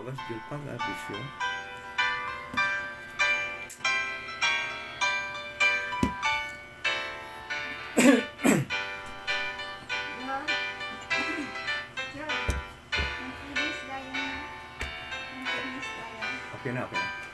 Wagas Jepang bisyo. Okay na, okay na.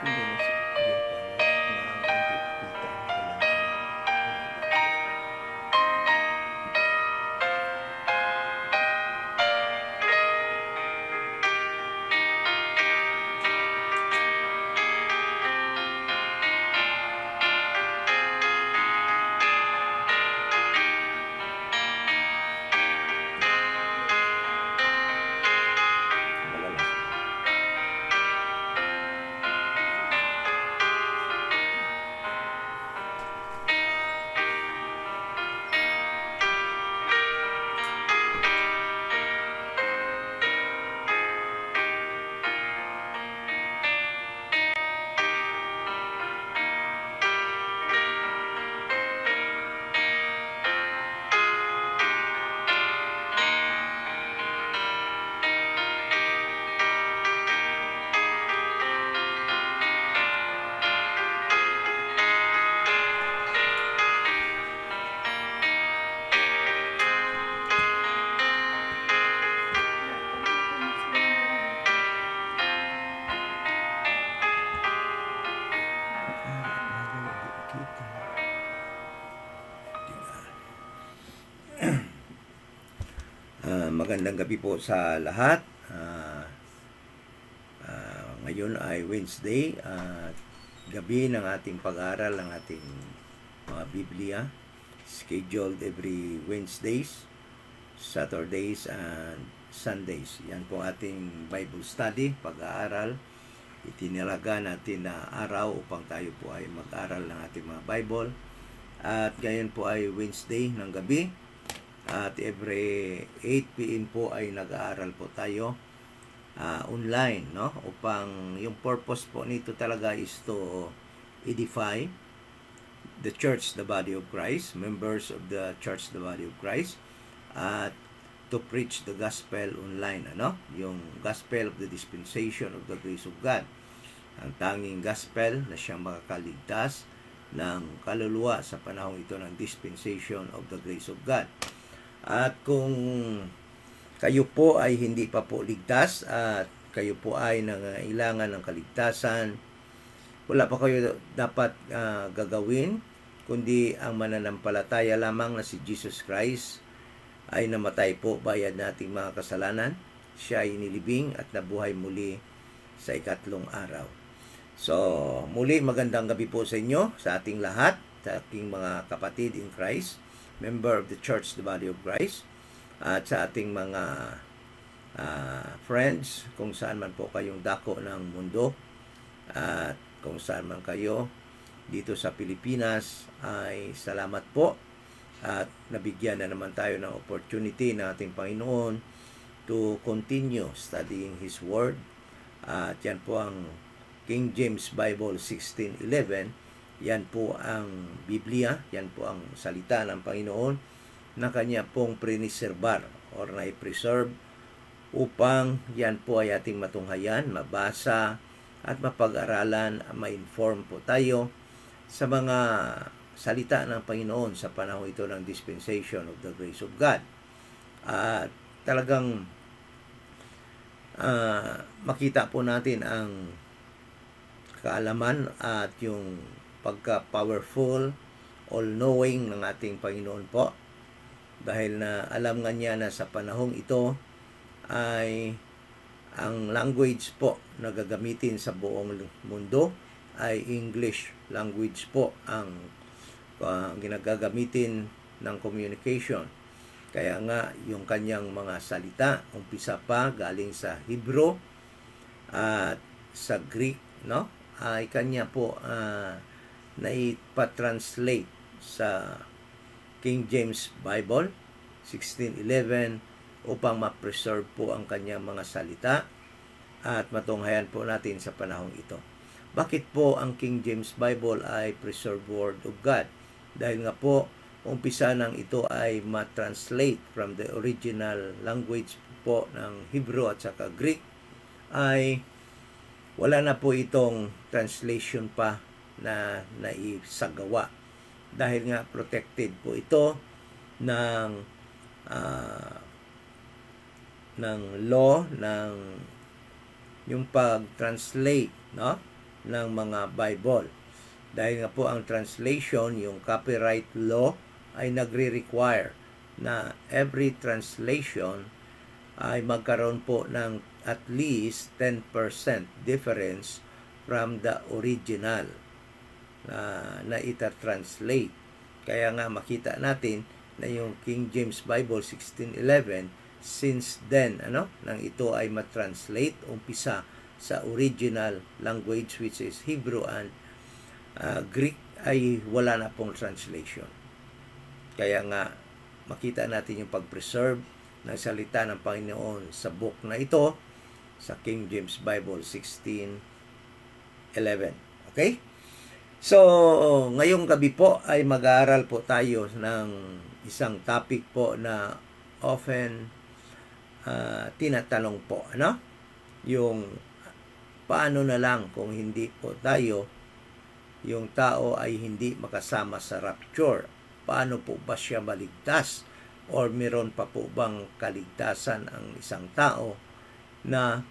Hindi na siya. Hindi pa. Nakakapita ang Malala. kita. Magandang gabi po sa lahat. Ngayon ay Wednesday at gabi ng ating pag-aaral ng ating mga Biblia. Scheduled every Wednesdays, Saturdays, and Sundays. Yan po ating Bible study, pag-aaral. Itinalaga natin na araw upang tayo po ay mag-aral ng ating mga Bible. At ngayon po ay Wednesday ng gabi. At every 8 p.m. po ay nag-aaral po tayo online, no? Upang yung purpose po nito talaga is to edify the church, the body of Christ, members of the church, the body of Christ, at to preach the gospel online, ano? Yung gospel of the dispensation of the grace of God. Ang tanging gospel na siyang makakaligtas ng kaluluwa sa panahong ito ng dispensation of the grace of God. At kung kayo po ay hindi pa po ligtas at kayo po ay nangailangan ng kaligtasan, wala pa kayo dapat gagawin, kundi ang mananampalataya lamang na si Jesus Christ ay namatay po bayad nating mga kasalanan. Siya ay inilibing at nabuhay muli sa ikatlong araw. So, muli magandang gabi po sa inyo, sa ating lahat, sa ating mga kapatid in Christ, member of the church, the body of Christ, at sa ating mga friends, kung saan man po kayong dako ng mundo, at kung saan man kayo dito sa Pilipinas, ay salamat po. At nabigyan na naman tayo ng opportunity ng ating Panginoon to continue studying His Word. At yan po ang King James Bible 16:11. Yan po ang Biblia, yan po ang salita ng Panginoon na kanya pong priniserbar or na-preserve upang yan po ay ating matunghayan, mabasa at mapag-aralan, ma-inform po tayo sa mga salita ng Panginoon sa panahon ito ng dispensation of the grace of God. At talagang makita po natin ang kaalaman at yung pagka-powerful, all-knowing ng ating Panginoon po. Dahil na alam nga niya na sa panahong ito ay ang language po na gagamitin sa buong mundo ay English language po ang ginagagamitin ng communication. Kaya nga yung kanyang mga salita, umpisa pa galing sa Hebrew at sa Greek, no? Ay kanya po naipa-translate sa King James Bible 16:11 upang ma-preserve po ang kanyang mga salita at matunghayan po natin sa panahong ito. Bakit po ang King James Bible ay preserved Word of God? Dahil nga po, umpisa ng ito ay ma-translate from the original language po ng Hebrew at saka Greek, ay wala na po itong translation pa na naisagawa. Dahil nga protected po ito ng law, ng yung pag-translate, no? ng mga Bible. Dahil nga po ang translation, yung copyright law, ay nagre-require na every translation ay magkaroon po ng at least 10% difference from the original na ita-translate. Kaya nga makita natin na yung King James Bible 1611, since then, nang ito ay matranslate, umpisa sa original language which is Hebrew and Greek, ay wala na pong translation. Kaya nga makita natin yung pag-preserve ng salita ng Panginoon sa book na ito, sa King James Bible 1611. Okay? So, ngayong gabi po ay mag-aaral po tayo ng isang topic po na often tinatanong po, yung paano na lang kung hindi po tayo, yung tao ay hindi makasama sa rapture. Paano po ba siya maligtas? Or meron pa po bang kaligtasan ang isang tao na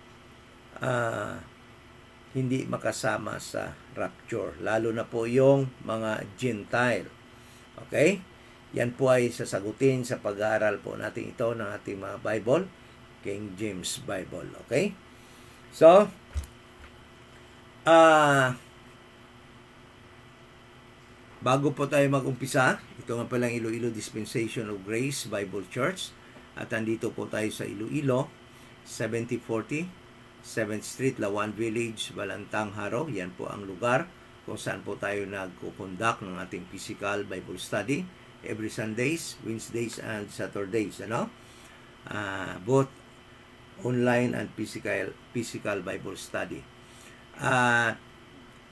hindi makasama sa rapture? Lalo na po yung mga Gentile. Okay? Yan po ay sasagutin sa pag-aaral po natin ito ng ating mga Bible, King James Bible. Okay? So, bago po tayo mag-umpisa, ito nga palang Iloilo Dispensation of Grace Bible Church. At andito po tayo sa Iloilo, 7040 7th Street, Lawan Village, Balantang, Haro. Yan po ang lugar kung saan po tayo nagkukonduct ng ating physical Bible study every Sundays, Wednesdays, and Saturdays. Both online and physical Bible study.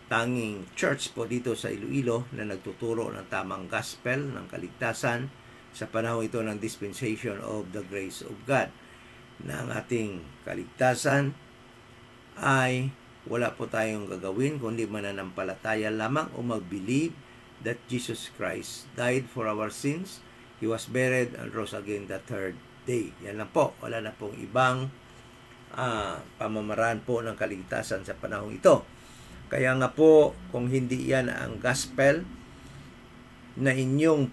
Tanging church po dito sa Iloilo na nagtuturo ng tamang gospel ng kaligtasan sa panahon ito ng dispensation of the grace of God. Na ang ating kaligtasan ay wala po tayong gagawin kundi mananampalataya lamang o mag-believe that Jesus Christ died for our sins, He was buried and rose again the third day. Yan lang po. Wala na pong ibang pamamaraan po ng kaligtasan sa panahon ito. Kaya nga po, kung hindi yan ang gospel na inyong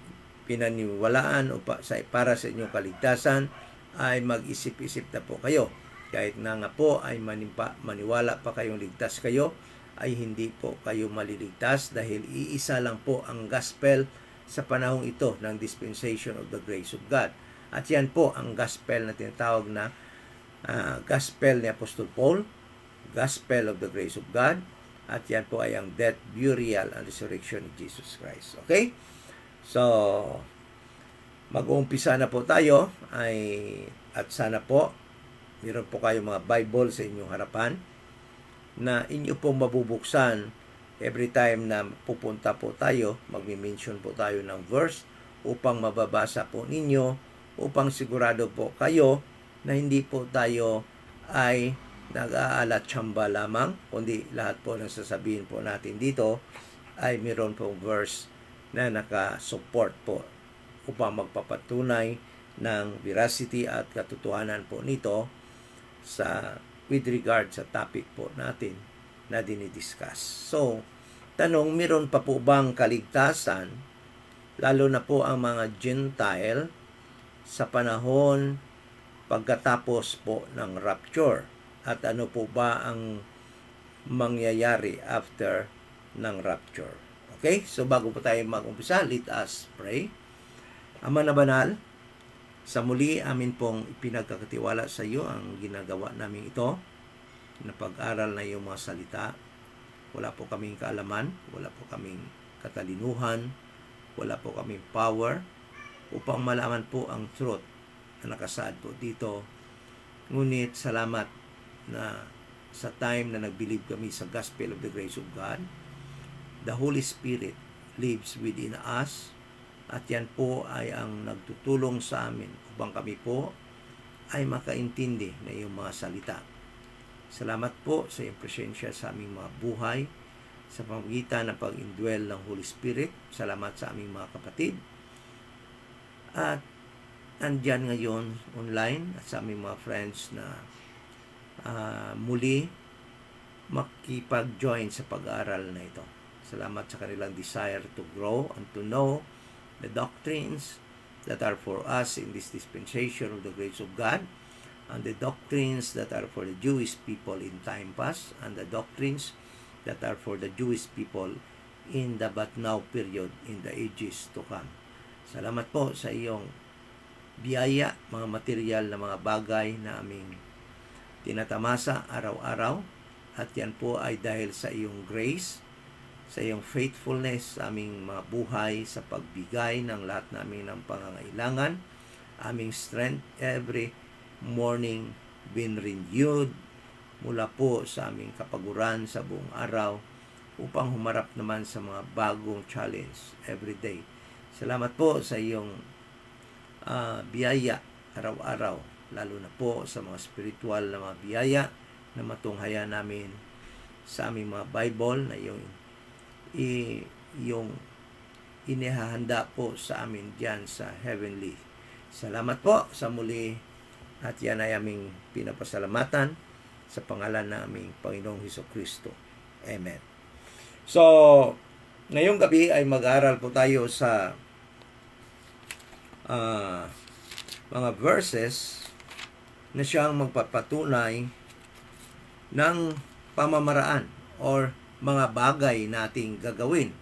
pinaniwalaan o para sa inyong kaligtasan, ay mag-isip-isip na po kayo. Kahit na nga po ay maniwala pa kayong ligtas kayo, ay hindi po kayo maliligtas dahil iisa lang po ang gospel sa panahong ito ng dispensation of the grace of God. At yan po ang gospel na tinatawag na gospel ni Apostol Paul, gospel of the grace of God. At yan po ay ang death, burial, and resurrection of Jesus Christ. Okay? So, mag-uumpisa na po tayo at sana po meron po kayo mga Bible sa inyong harapan na inyo pong mabubuksan every time na pupunta po tayo, magmi-mention po tayo ng verse upang mababasa po ninyo, upang sigurado po kayo na hindi po tayo ay nag-aalatsamba lamang, kundi lahat po ng sasabihin po natin dito ay meron pong verse na nakasupport po upang magpapatunay ng veracity at katotohanan po nito with regard sa topic po natin na dinidiscuss. So, tanong, meron pa po bang kaligtasan, lalo na po ang mga Gentile, sa panahon pagkatapos po ng rapture? At ano po ba ang mangyayari after ng rapture? Okay? So, bago po tayo mag-umpisa, let us pray. Ama na banal, sa muli amin pong pinagkakatiwala sa iyo ang ginagawa namin ito, na pag-aral na iyong mga salita. Wala po kaming kaalaman, wala po kaming katalinuhan, wala po kaming power upang malaman po ang truth na nakasaad po dito. Ngunit salamat na sa time na nag-believe kami sa gospel of the grace of God, the Holy Spirit lives within us, at yan po ay ang nagtutulong sa amin upang kami po ay makaintindi na iyong mga salita. Salamat po sa iyong presensya sa aming mga buhay, sa pamamagitan ng pag-indwell ng Holy Spirit. Salamat sa aming mga kapatid at andyan ngayon online, at sa aming mga friends na muli makipag-join sa pag-aaral na ito. Salamat sa kanilang desire to grow and to know the doctrines that are for us in this dispensation of the grace of God, and the doctrines that are for the Jewish people in time past, and the doctrines that are for the Jewish people in the but now period in the ages to come. Salamat po sa iyong biyaya, mga material na mga bagay na aming tinatamasa araw-araw, at yan po ay dahil sa iyong grace, sa iyong faithfulness sa aming mga buhay, sa pagbigay ng lahat namin ng pangangailangan, aming strength every morning been renewed mula po sa aming kapaguran sa buong araw upang humarap naman sa mga bagong challenge every day. Salamat po sa iyong biyaya araw-araw, lalo na po sa mga spiritual na mga biyaya na matunghayan namin sa aming mga Bible na yung inihahanda po sa amin diyan sa heavenly. Salamat po sa muli, at yan ay aming pinapasalamatan sa pangalan ng aming Panginoong Hesukristo. Amen. So, ngayong gabi ay mag-aaral po tayo sa mga verses na siyang magpapatunay ng pamamaraan or mga bagay nating gagawin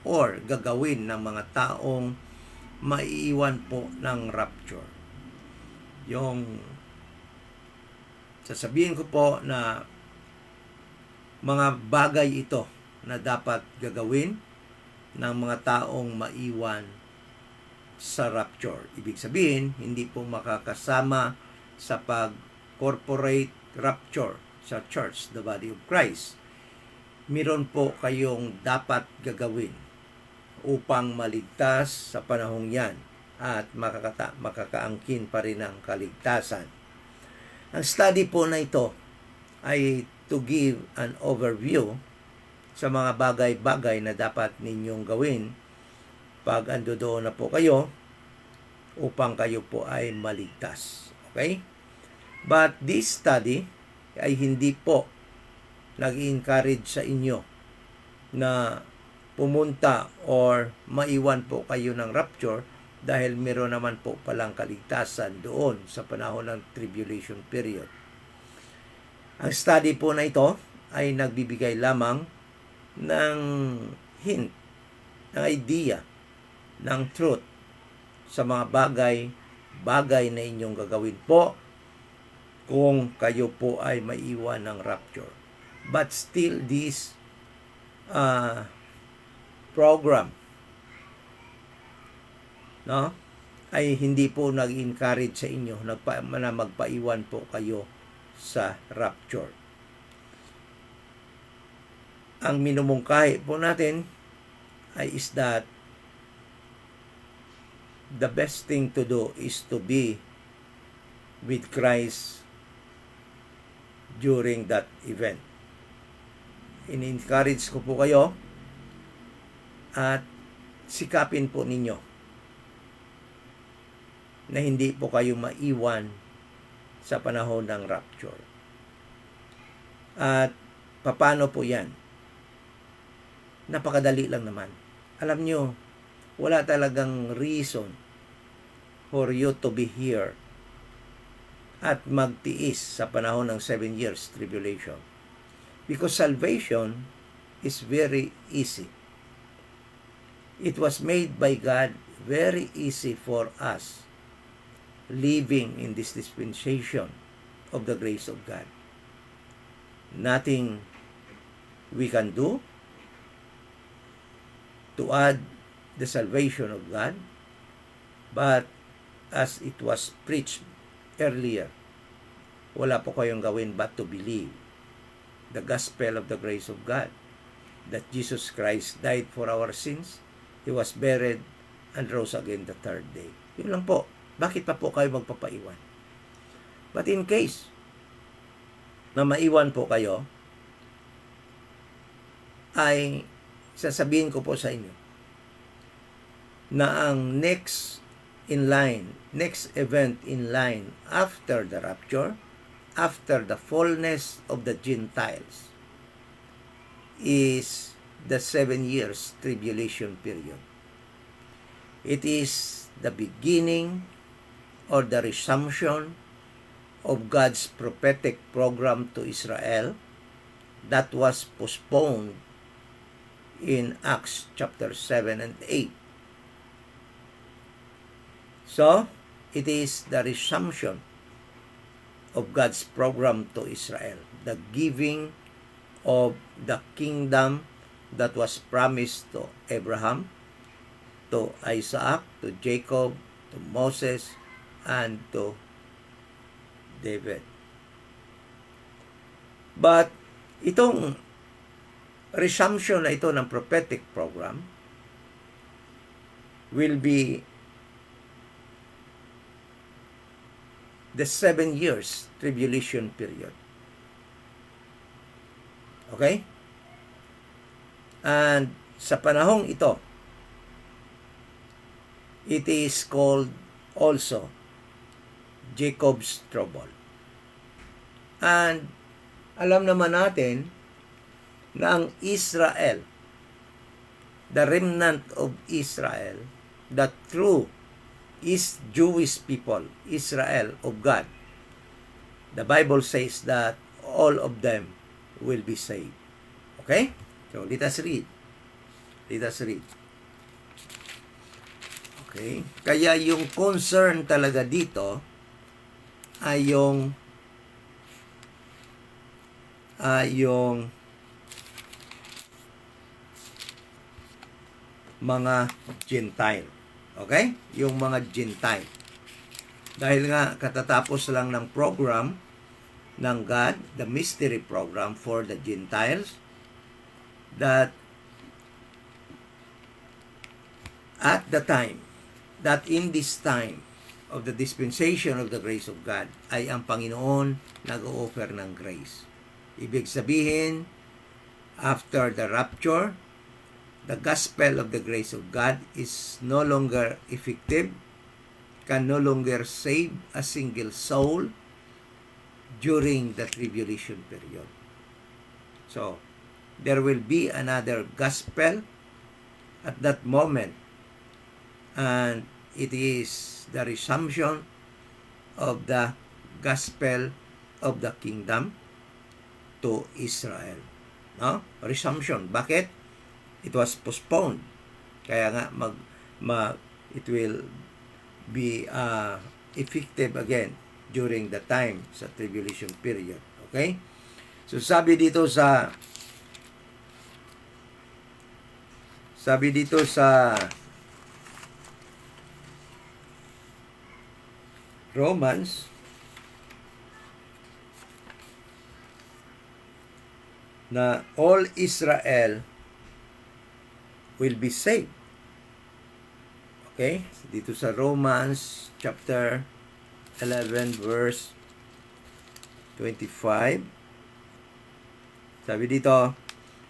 or gagawin ng mga taong maiiwan po ng rapture. Yung sasabihin ko po na mga bagay ito na dapat gagawin ng mga taong maiwan sa rapture. Ibig sabihin, hindi po makakasama sa pag-corporate rapture sa church, the body of Christ. Meron po kayong dapat gagawin upang maligtas sa panahong yan at makakaangkin pa rin ang kaligtasan. Ang study po na ito ay to give an overview sa mga bagay-bagay na dapat ninyong gawin pag andoon na po kayo upang kayo po ay maligtas. Okay? But this study ay hindi po nag-encourage sa inyo na pumunta or maiwan po kayo ng rapture dahil meron naman po palang kaligtasan doon sa panahon ng tribulation period. Ang study po na ito ay nagbibigay lamang ng hint, ng idea, ng truth sa mga bagay na inyong gagawin po kung kayo po ay maiwan ng rapture. But still this program ay hindi po nag-encourage sa inyo na magpaiwan po kayo sa rapture. Ang minumungkahi po natin is that the best thing to do is to be with Christ during that event. In-encourage ko po kayo at sikapin po ninyo na hindi po kayo maiwan sa panahon ng rapture. At paano po yan? Napakadali lang naman. Alam nyo, wala talagang reason for you to be here at magtiis sa panahon ng 7 years tribulation. Because salvation is very easy. It was made by God very easy for us living in this dispensation of the grace of God. Nothing we can do to add the salvation of God, but as it was preached earlier, wala po kayong gawin but to believe the gospel of the grace of God, that Jesus Christ died for our sins, He was buried, and rose again the third day. Yun lang po. Bakit pa po kayo magpapaiwan? But in case na maiwan po kayo, ay sasabihin ko po sa inyo na ang next event in line after the rapture, after the fullness of the Gentiles, is the 7 years tribulation period. It is the beginning or the resumption of God's prophetic program to Israel that was postponed in Acts chapter 7 and 8. So, it is the resumption of God's program to Israel, the giving of the kingdom that was promised to Abraham, to Isaac, to Jacob, to Moses, and to David. But itong resumption na ito ng prophetic program will be the 7 years tribulation period. Okay? And sa panahong ito, it is called also Jacob's trouble. And alam naman natin na ang Israel, the remnant of Israel, the true is Jewish people, Israel of God. The Bible says that all of them will be saved. Okay? So, let us read. Let us read. Okay? Kaya yung concern talaga dito ay yung mga Gentile. Okay? Yung mga Gentile. Dahil nga katatapos lang ng program ng God, the mystery program for the Gentiles, that at the time, that in this time of the dispensation of the grace of God, ay ang Panginoon nag-o-offer ng grace. Ibig sabihin, after the rapture, the gospel of the grace of God is no longer effective, can no longer save a single soul during the tribulation period. So, there will be another gospel at that moment, and it is the resumption of the gospel of the kingdom to Israel. No? Resumption. Bakit? It was postponed. Kaya nga it will be effective again during the time sa tribulation period. Okay? So sabi dito sa Romans na all Israel will be saved. Okay? Dito sa Romans chapter 11 verse 25. Sabi dito,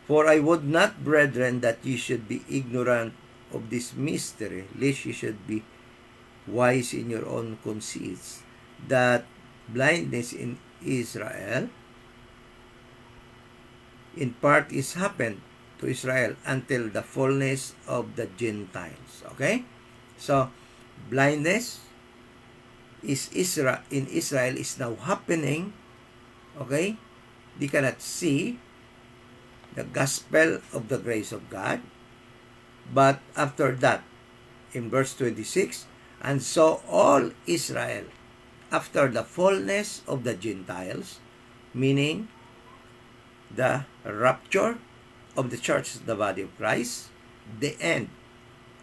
"For I would not, brethren, that ye should be ignorant of this mystery, lest ye should be wise in your own conceits, that blindness in Israel in part is happened to Israel until the fullness of the Gentiles." Okay? So, blindness is in Israel is now happening. Okay? They cannot see the gospel of the grace of God. But after that, in verse 26, "And so all Israel, after the fullness of the Gentiles," meaning the rapture of the church, the body of Christ, the end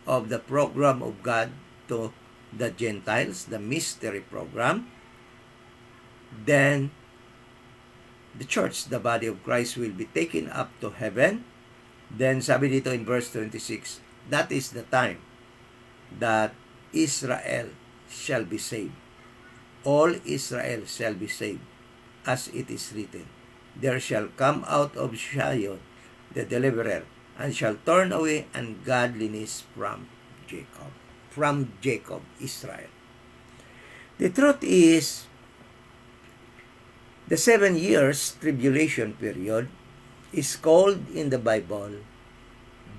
of the program of God to the Gentiles, the mystery program, then the church, the body of Christ, will be taken up to heaven. Then sabi dito in verse 26, that is the time that Israel shall be saved. All Israel shall be saved, as it is written, "There shall come out of Zion the deliverer, and shall turn away ungodliness from Jacob." From Jacob, Israel. The truth is, the 7 years tribulation period is called in the Bible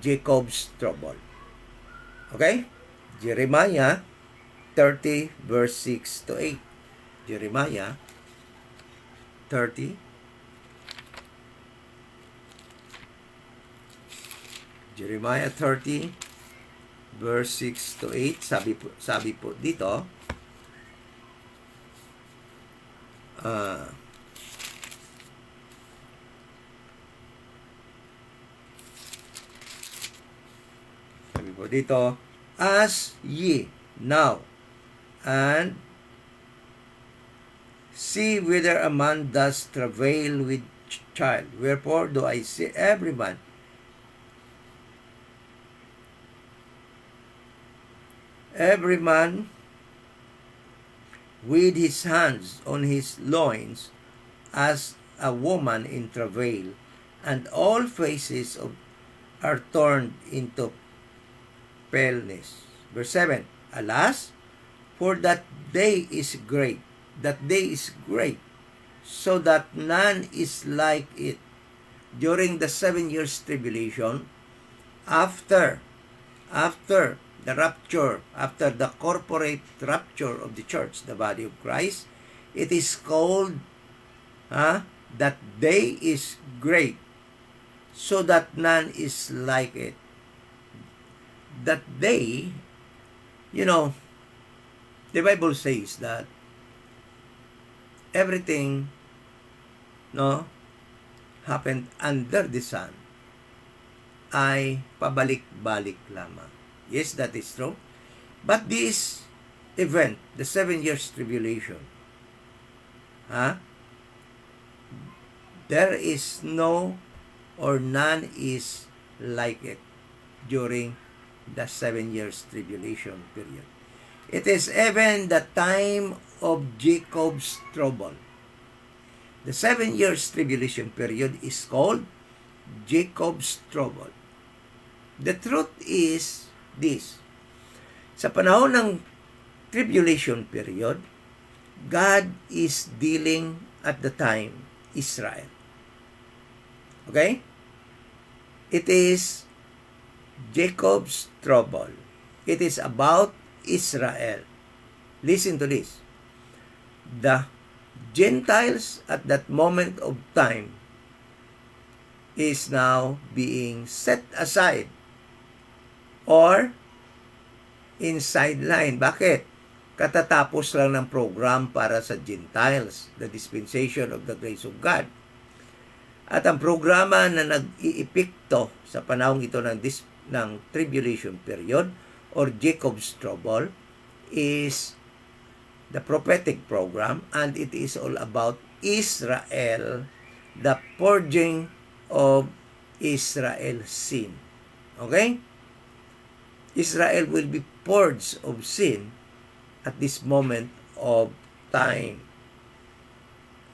Jacob's trouble. Okay? Jeremiah 30 verse 6 to 8. Jeremiah 30 Jeremiah 30 verse 6 to 8, sabi po dito, sabi po dito, as ye now and see whether a man does travail with child, wherefore do I say every man with his hands on his loins as a woman in travail, and all faces are turned into paleness. Verse 7, alas, for that day is great, so that none is like it. During the 7 years tribulation, after the rapture, after the corporate rapture of the church, the body of Christ, it is called, that day is great, so that none is like it. That day, the Bible says that everything, happened under the sun ay pabalik-balik lamang. Yes, that is true. But this event, the 7 years tribulation, there is no or none is like it during the 7 years tribulation period. It is even the time of Jacob's trouble. The 7 years tribulation period is called Jacob's trouble. The truth is this. Sa panahon ng tribulation period, God is dealing at the time Israel. Okay? It is Jacob's trouble. It is about Israel. Listen to this. The Gentiles at that moment of time is now being set aside or in sideline. Bakit? Katatapos lang ng program para sa Gentiles, the dispensation of the grace of God. At ang programa na nag-iipikto sa panahong ito ng tribulation period or Jacob's trouble is the prophetic program, and it is all about Israel, the purging of Israel's sin. Okay? Israel will be purged of sin at this moment of time.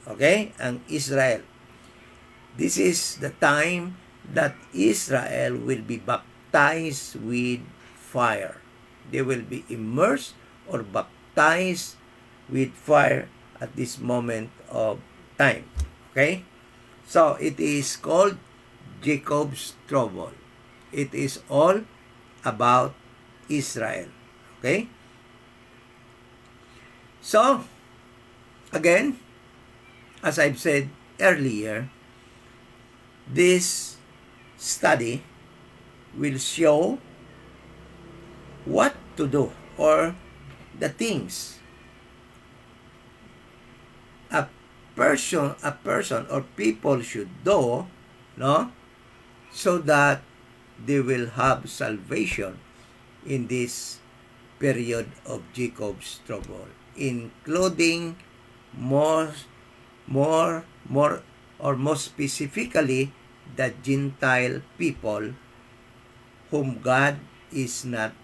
Okay? Ang Israel. This is the time that Israel will be baptized with fire. They will be immersed or baptized with fire at this moment of time. Okay? So, it is called Jacob's trouble. It is all about Israel. Okay? So, again, as I've said earlier, this study will show what to do or the things a person or people should do, so that they will have salvation in this period of Jacob's trouble, including more specifically the Gentile people whom God is not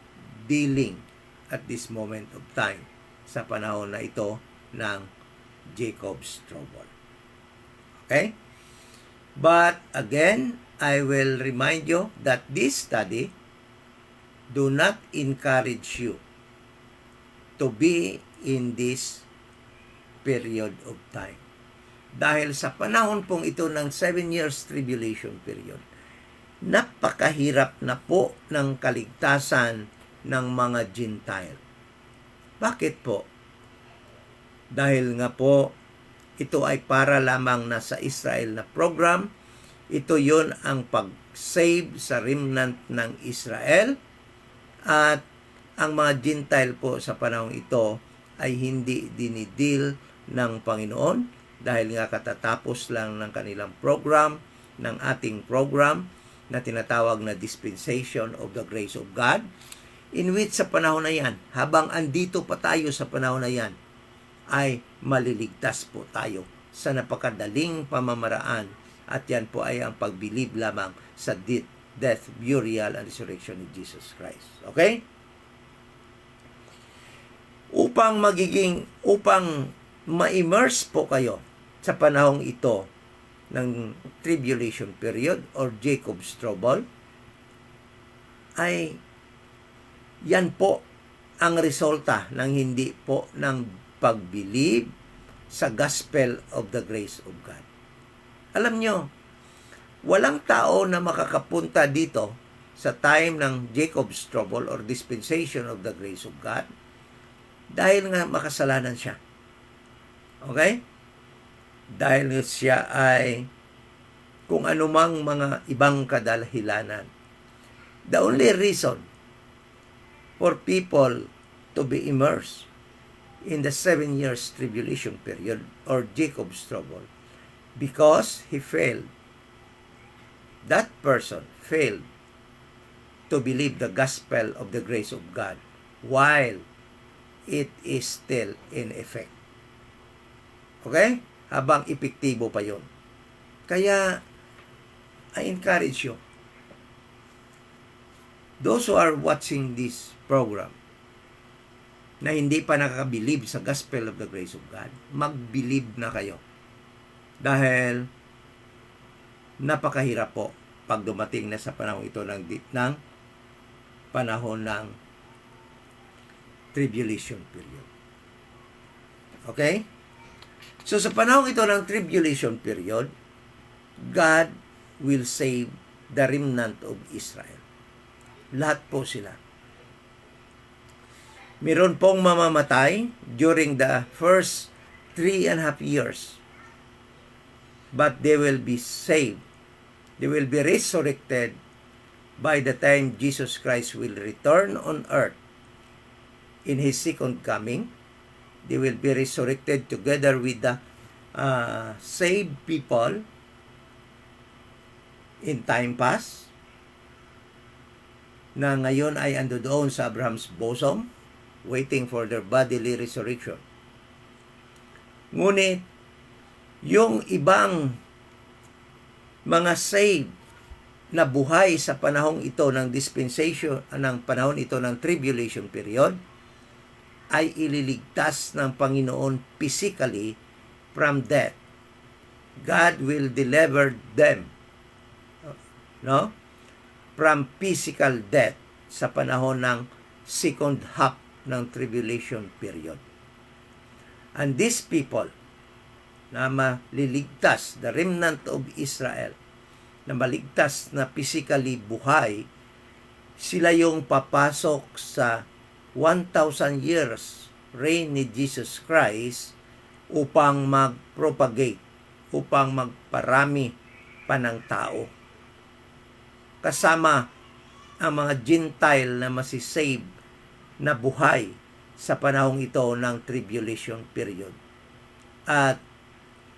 dealing at this moment of time sa panahon na ito ng Jacob's trouble. Okay? But again, I will remind you that this study do not encourage you to be in this period of time. dahil sa panahon pong ito ng 7 years tribulation period, napakahirap na po ng kaligtasan ng mga Gentile. Bakit po? Dahil nga po, ito ay para lamang na sa Israel na program. Ito yon ang pag-save sa remnant ng Israel. At ang mga Gentile po sa panahong ito ay hindi dinidil ng Panginoon dahil nga katatapos lang ng kanilang program, ng ating program na tinatawag na Dispensation of the Grace of God, in which sa panahon na yan, habang andito pa tayo sa panahon na yan, ay maliligtas po tayo sa napakadaling pamamaraan, at yan po ay ang pagbilib lamang sa death, burial, and resurrection ni Jesus Christ. Okay? Upang ma-immerse po kayo sa panahong ito ng tribulation period or Jacob's trouble, ay yan po ang resulta ng hindi po ng pagbilib sa gospel of the grace of God. Alam nyo, walang tao na makakapunta dito sa time ng Jacob's trouble or dispensation of the grace of God dahil nga makasalanan siya. Okay? Dahil siya ay kung anumang mga ibang kadahilanan. The only reason for people to be immersed in the 7 years tribulation period or Jacob's trouble, because he failed. That person failed to believe the gospel of the grace of God while it is still in effect. Okay? Habang epektibo pa yun. Kaya, I encourage you, those who are watching this program, na hindi pa nakakabilib sa gospel of the grace of God, magbilib na kayo. Dahil napakahirap po pag dumating na sa panahon ito ng panahon ng tribulation period. Okay? So sa panahon ito ng tribulation period, God will save the remnant of Israel. Lahat po sila. Meron pong mamamatay during the first 3.5 years. But they will be saved. They will be resurrected by the time Jesus Christ will return on earth in His second coming. They will be resurrected together with the saved people in time past na ngayon ay ando doon sa Abraham's bosom, waiting for their bodily resurrection. Ngunit, yung ibang mga saved na buhay sa panahong ito ng dispensation, ng panahon ito ng tribulation period, ay ililigtas ng Panginoon physically from death. God will deliver them, no, from physical death sa panahon ng second half ng tribulation period. And these people na maliligtas, the remnant of Israel, na maligtas na physically buhay, sila yung papasok sa 1,000 years reign ni Jesus Christ upang mag-propagate, upang magparami pa ng tao. Kasama ang mga Gentile na masisave na buhay sa panahong ito ng tribulation period. At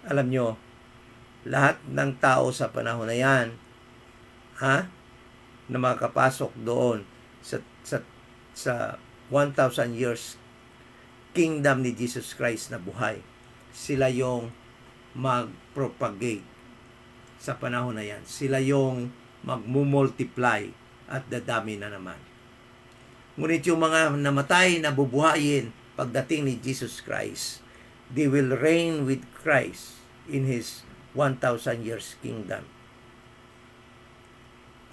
alam nyo, lahat ng tao sa panahon na yan, na makapasok doon sa 1,000 years kingdom ni Jesus Christ na buhay, sila yung mag-propagate sa panahon na yan. Sila yung mag-multiply at dadami na naman. Ngunit yung mga namatay na bubuhayin pagdating ni Jesus Christ, they will reign with Christ in His 1,000 years kingdom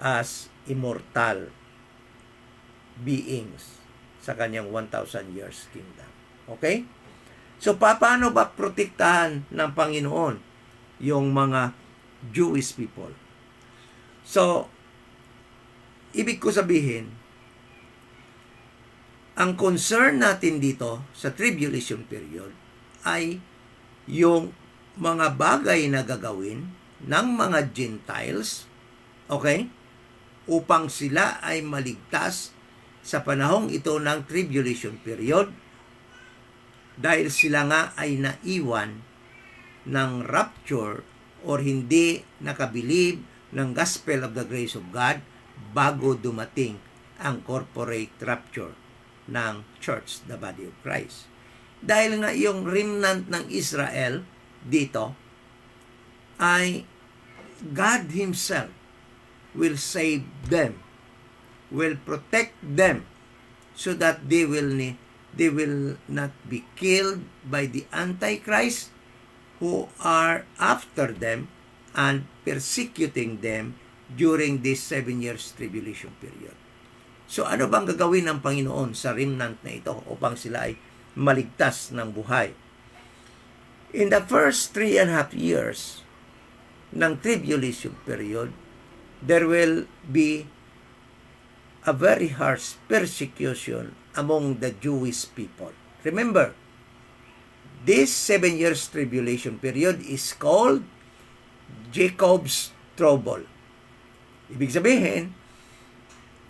as immortal beings sa kanyang 1,000 years kingdom. Okay? So, paano ba protektahan ng Panginoon yung mga Jewish people. So, ibig ko sabihin, ang concern natin dito sa tribulation period ay yung mga bagay na gagawin ng mga Gentiles, okay, upang sila ay maligtas sa panahong ito ng tribulation period dahil sila nga ay naiwan ng rapture or hindi nakabilib ng gospel of the grace of God bago dumating ang corporate rapture ng church, the body of Christ. Dahil nga yung remnant ng Israel dito ay God Himself will save them, will protect them so that they will not be killed by the Antichrist who are after them and persecuting them during this 7 years tribulation period. So ano bang gagawin ng Panginoon sa remnant na ito upang sila ay maligtas ng buhay? In the first 3.5 years ng tribulation period, there will be a very harsh persecution among the Jewish people. Remember, this 7 years tribulation period is called Jacob's trouble. Ibig sabihin,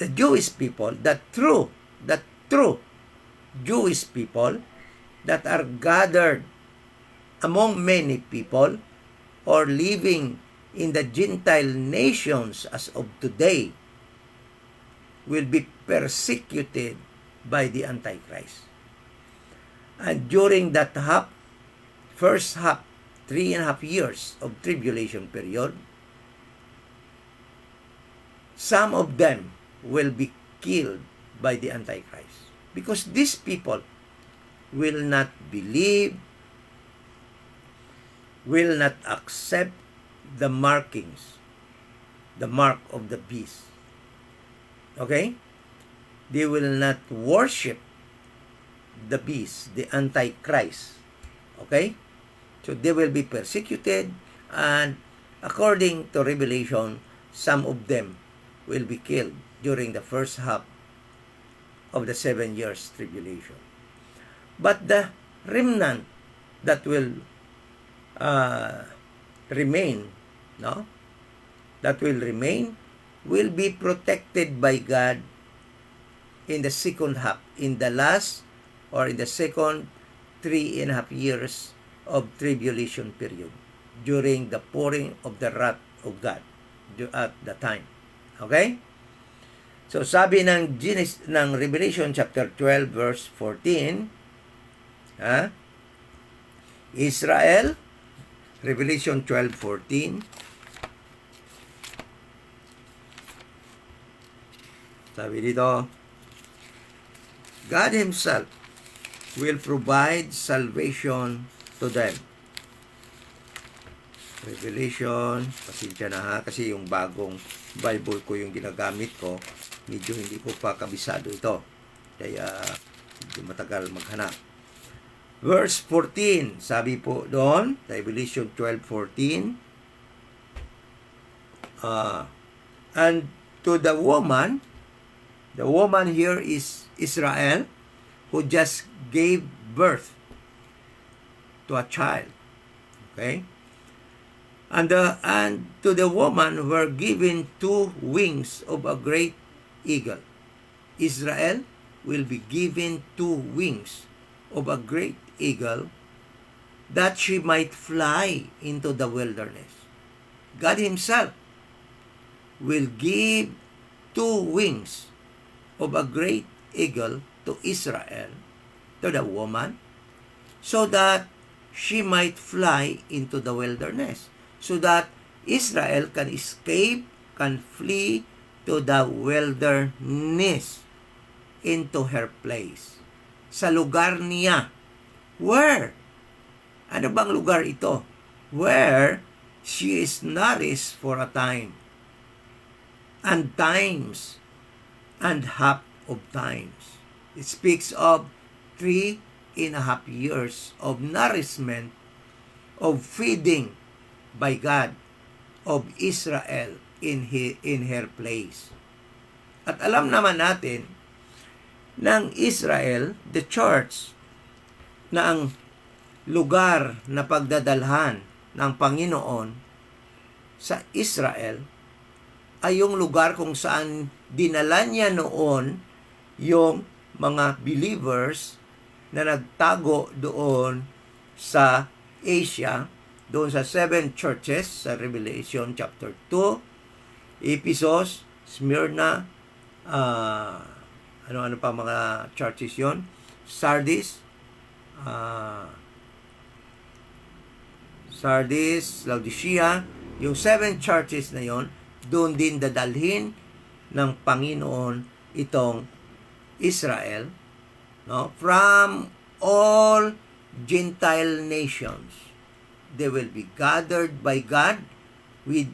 the Jewish people, the true Jewish people that are gathered among many people or living in the Gentile nations as of today will be persecuted by the Antichrist. And during that first half, 3.5 years of tribulation period, some of them will be killed by the Antichrist. Because these people will not believe, will not accept the markings, the mark of the beast. Okay? They will not worship the beast, the Antichrist. Okay? So they will be persecuted, and according to Revelation, some of them will be killed during the first half of the 7 years tribulation. But the remnant that will remain, will be protected by God in the second half, in the last or in the second 3.5 years of tribulation period, during the pouring of the wrath of God at the time. Okay? So sabi ng Revelation chapter 12 verse 14, Israel, Revelation 12:14, sabi dito, God Himself will provide salvation to them. Revelation, pasensya na ha, kasi yung bagong Bible ko yung ginagamit ko, medyo hindi ko pa kabisado ito. Kaya medyo matagal maghanap. Verse 14, sabi po doon, Revelation 12:14, and to the woman here is Israel, who just gave birth to a child. Okay? And to the woman were given 2 wings of a great eagle. Israel will be given 2 wings of a great eagle, that she might fly into the wilderness. God Himself will give 2 wings of a great eagle to Israel, to the woman, so that she might fly into the wilderness, so that Israel can escape, can flee to the wilderness, into her place, sa lugar niya. Where? Ano bang lugar ito? Where she is nourished for a time, and times, and half of times. It speaks of 3.5 years of nourishment, of feeding by God of Israel in her place. At alam naman natin ng Israel, the church, na ang lugar na pagdadalhan ng Panginoon sa Israel ay yung lugar kung saan dinala niya noon yung mga believers na nagtago doon sa Asia, doon sa 7 churches sa Revelation chapter 2, Ephesus, Smyrna, ano pa mga churches yon, Sardis, Laodicea, yung 7 churches na yon, doon din dadalhin ng Panginoon itong Israel, no, from all Gentile nations. They will be gathered by God with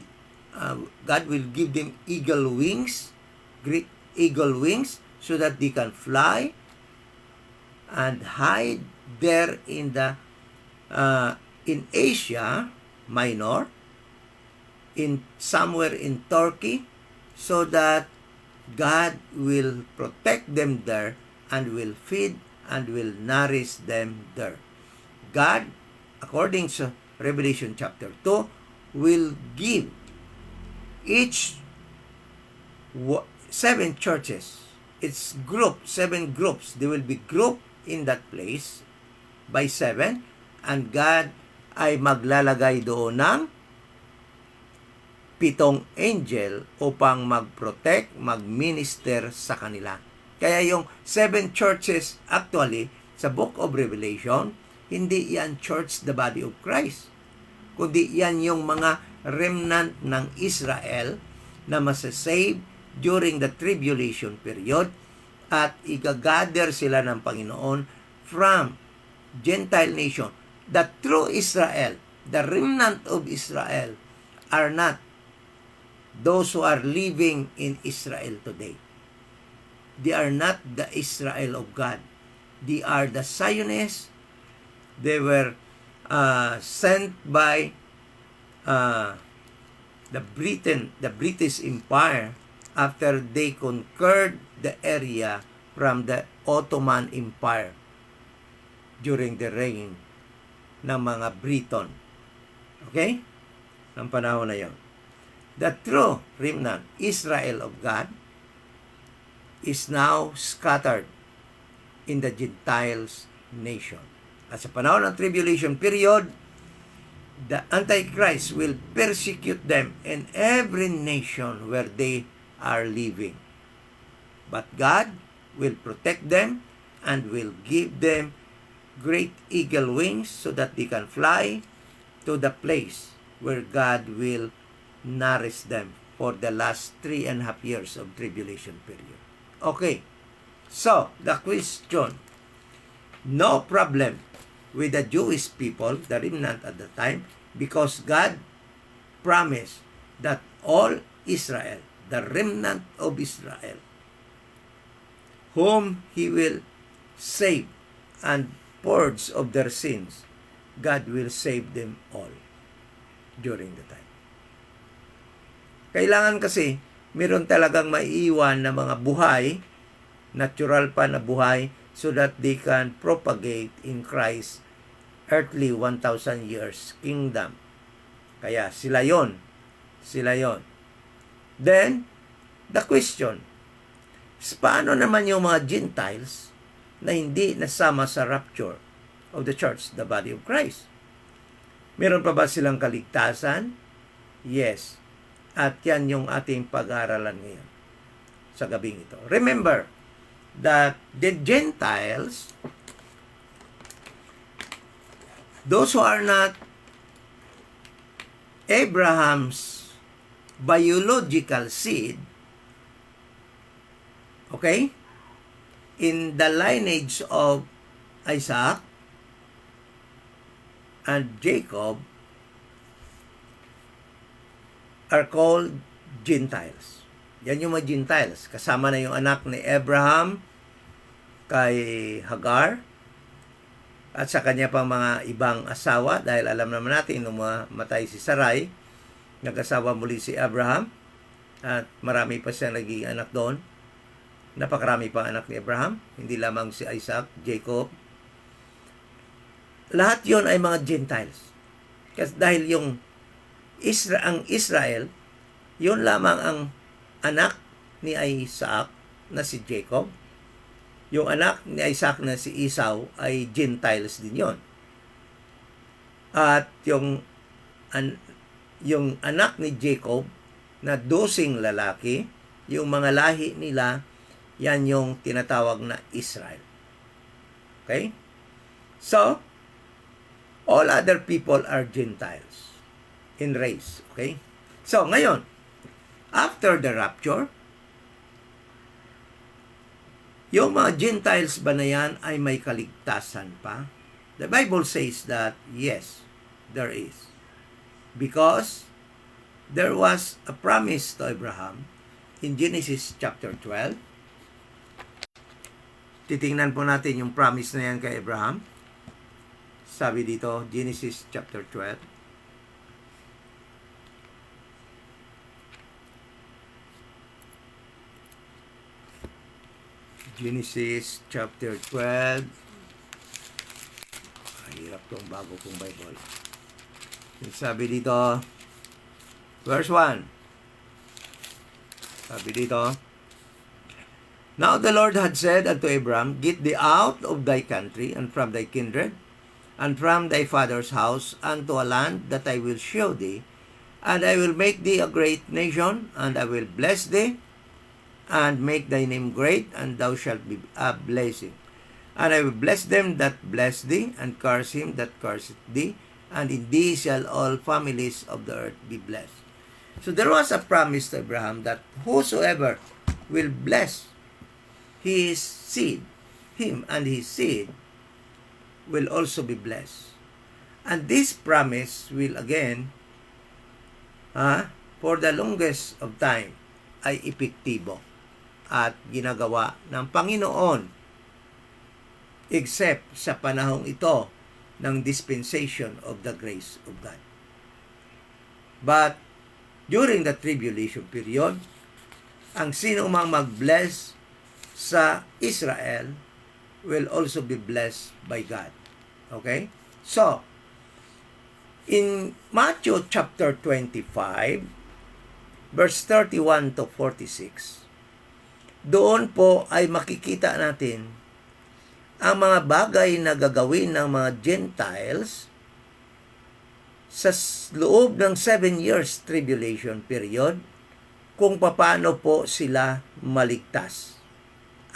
God will give them eagle wings, great eagle wings, so that they can fly and hide there in the in Asia Minor, in somewhere in Turkey, so that God will protect them there and will feed and will nourish them there. God, according to Revelation chapter 2, will give each 7 churches, it's group, 7 groups, they will be grouped in that place by 7, and God ay maglalagay doon ng 7 angel upang mag-protect, mag-minister sa kanila. Kaya yung 7 churches actually sa Book of Revelation, hindi yan church, the body of Christ, kundi yan yung mga remnant ng Israel na masasave during the tribulation period, at igagather sila ng Panginoon from Gentile nation. The true Israel, the remnant of Israel, are not those who are living in Israel today. They are not the Israel of God. They are the Zionists. They were sent by the British Empire after they conquered the area from the Ottoman Empire during the reign ng mga Briton. Okay? Ng panahon na yon. The true remnant, Israel of God, is now scattered in the Gentiles nation. At sa panahon ng tribulation period, the Antichrist will persecute them in every nation where they are living. But God will protect them and will give them great eagle wings so that they can fly to the place where God will nourish them for the last 3.5 years of tribulation period. Okay, so the question, no problem with the Jewish people, the remnant at the time, because God promised that all Israel, the remnant of Israel, whom He will save and purge of their sins, God will save them all during the time. Kailangan kasi meron talagang maiiwan na mga buhay, natural pa na buhay, so that they can propagate in Christ earthly 1,000 years kingdom. Kaya sila yon. Then, the question, paano naman yung mga Gentiles na hindi nasama sa rapture of the church, the body of Christ? Meron pa ba silang kaligtasan? Yes. At yan yung ating pag-aaralan ngayon sa gabing ito. Remember that the Gentiles, those who are not Abraham's biological seed, okay, in the lineage of Isaac and Jacob, are called Gentiles. Yan yung mga Gentiles. Kasama na yung anak ni Abraham kay Hagar, at sa kanya pang mga ibang asawa, dahil alam naman natin nung matay si Sarai, nag-asawa muli si Abraham at marami pa siyang naging anak doon. Napakarami pang anak ni Abraham, hindi lamang si Isaac, Jacob. Lahat yon ay mga Gentiles. Kasi dahil ang Israel, yon lamang ang anak ni Isaac na si Jacob. Yung anak ni Isaac na si Esau ay Gentiles din yon. At yung anak ni Jacob na 12 lalaki, yung mga lahi nila, yan yung tinatawag na Israel. Okay? So, all other people are Gentiles in race. Okay? So, ngayon, after the rapture, yung mga Gentiles ba na yan ay may kaligtasan pa? The Bible says that, yes, there is. Because there was a promise to Abraham in Genesis chapter 12. Titingnan po natin yung promise na yan kay Abraham. Sabi dito, Genesis chapter 12. Genesis chapter 12. Hirap tong bago kong Bible. Sabi dito, verse 1. Sabi dito, Now the Lord had said unto Abram, Get thee out of thy country, and from thy kindred, and from thy father's house, unto a land that I will show thee, and I will make thee a great nation, and I will bless thee, and make thy name great, and thou shalt be a blessing. And I will bless them that bless thee, and curse him that curseth thee, and in thee shall all families of the earth be blessed. So there was a promise to Abraham that whosoever will bless his seed, him and his seed, will also be blessed. And this promise will again, for the longest of time, ay epektibo at ginagawa ng Panginoon except sa panahong ito ng dispensation of the grace of God. But during the tribulation period, ang sino mang mag-bless sa Israel will also be blessed by God. Okay? So, in Matthew chapter 25, verse 31 to 46, doon po ay makikita natin ang mga bagay na gagawin ng mga Gentiles sa loob ng 7 years tribulation period, kung paano po sila maligtas,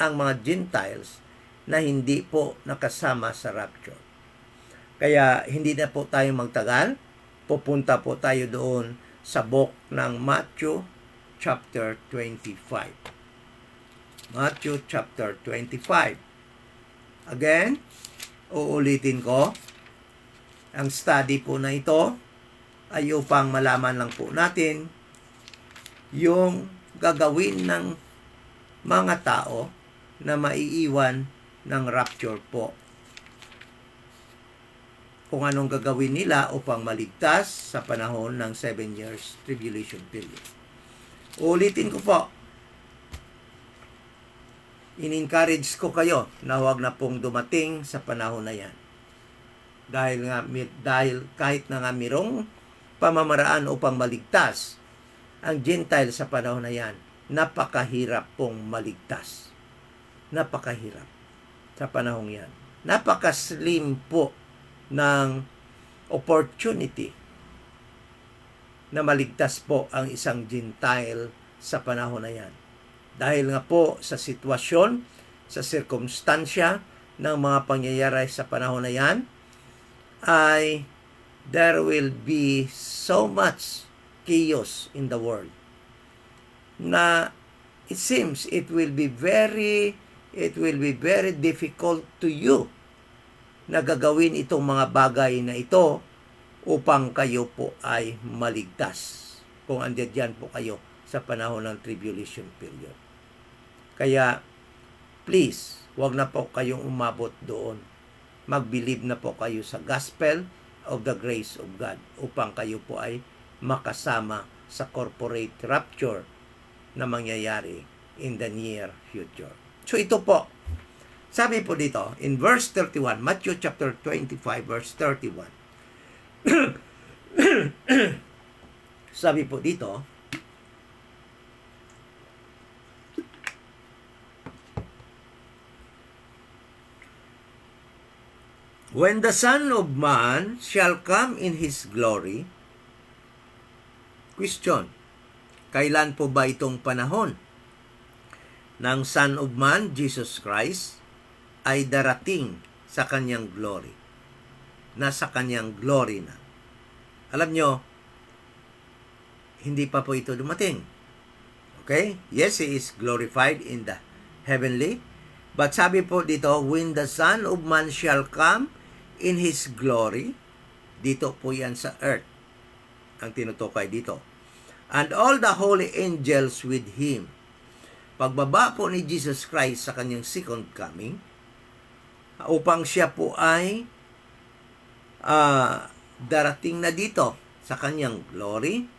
ang mga Gentiles na hindi po nakasama sa rapture. Kaya hindi na po tayo magtagal, pupunta po tayo doon sa book ng Matthew chapter 25. Matthew chapter 25. Again, uulitin ko, ang study po na ito ay upang malaman lang po natin yung gagawin ng mga tao na maiiwan ng rapture po. Kung anong gagawin nila upang maligtas sa panahon ng 7 years tribulation period. Ulitin ko po, in-encourage ko kayo na huwag na pong dumating sa panahon na yan. Dahil kahit na nga mirong pamamaraan upang maligtas ang Gentile sa panahon na yan, napakahirap pong maligtas. Napakahirap sa panahong yan. Napaka-slim po ng opportunity na maligtas po ang isang Gentile sa panahon na yan. Dahil nga po sa sitwasyon, sa sirkumstansya ng mga pangyayari sa panahon na yan, ay there will be so much chaos in the world na it seems it will be very difficult to you na gagawin itong mga bagay na ito upang kayo po ay maligtas kung andyan po kayo sa panahon ng tribulation period. Kaya please, wag na po kayong umabot doon. mag-believe na po kayo sa gospel of the grace of God upang kayo po ay makasama sa corporate rapture na mangyayari in the near future. So ito po, sabi po dito, in verse 31, Matthew chapter 25, verse 31, sabi po dito, when the Son of Man shall come in His glory, question, kailan po ba itong panahon ng Son of Man, Jesus Christ, ay darating sa kanyang glory? Nasa kanyang glory na. Alam nyo, hindi pa po ito dumating. Okay? Yes, He is glorified in the heavenly. But sabi po dito, when the Son of Man shall come in His glory, dito po yan sa earth. Ang tinutukoy dito. And all the holy angels with Him. Pagbaba po ni Jesus Christ sa kanyang second coming, upang siya po ay darating na dito sa kanyang glory,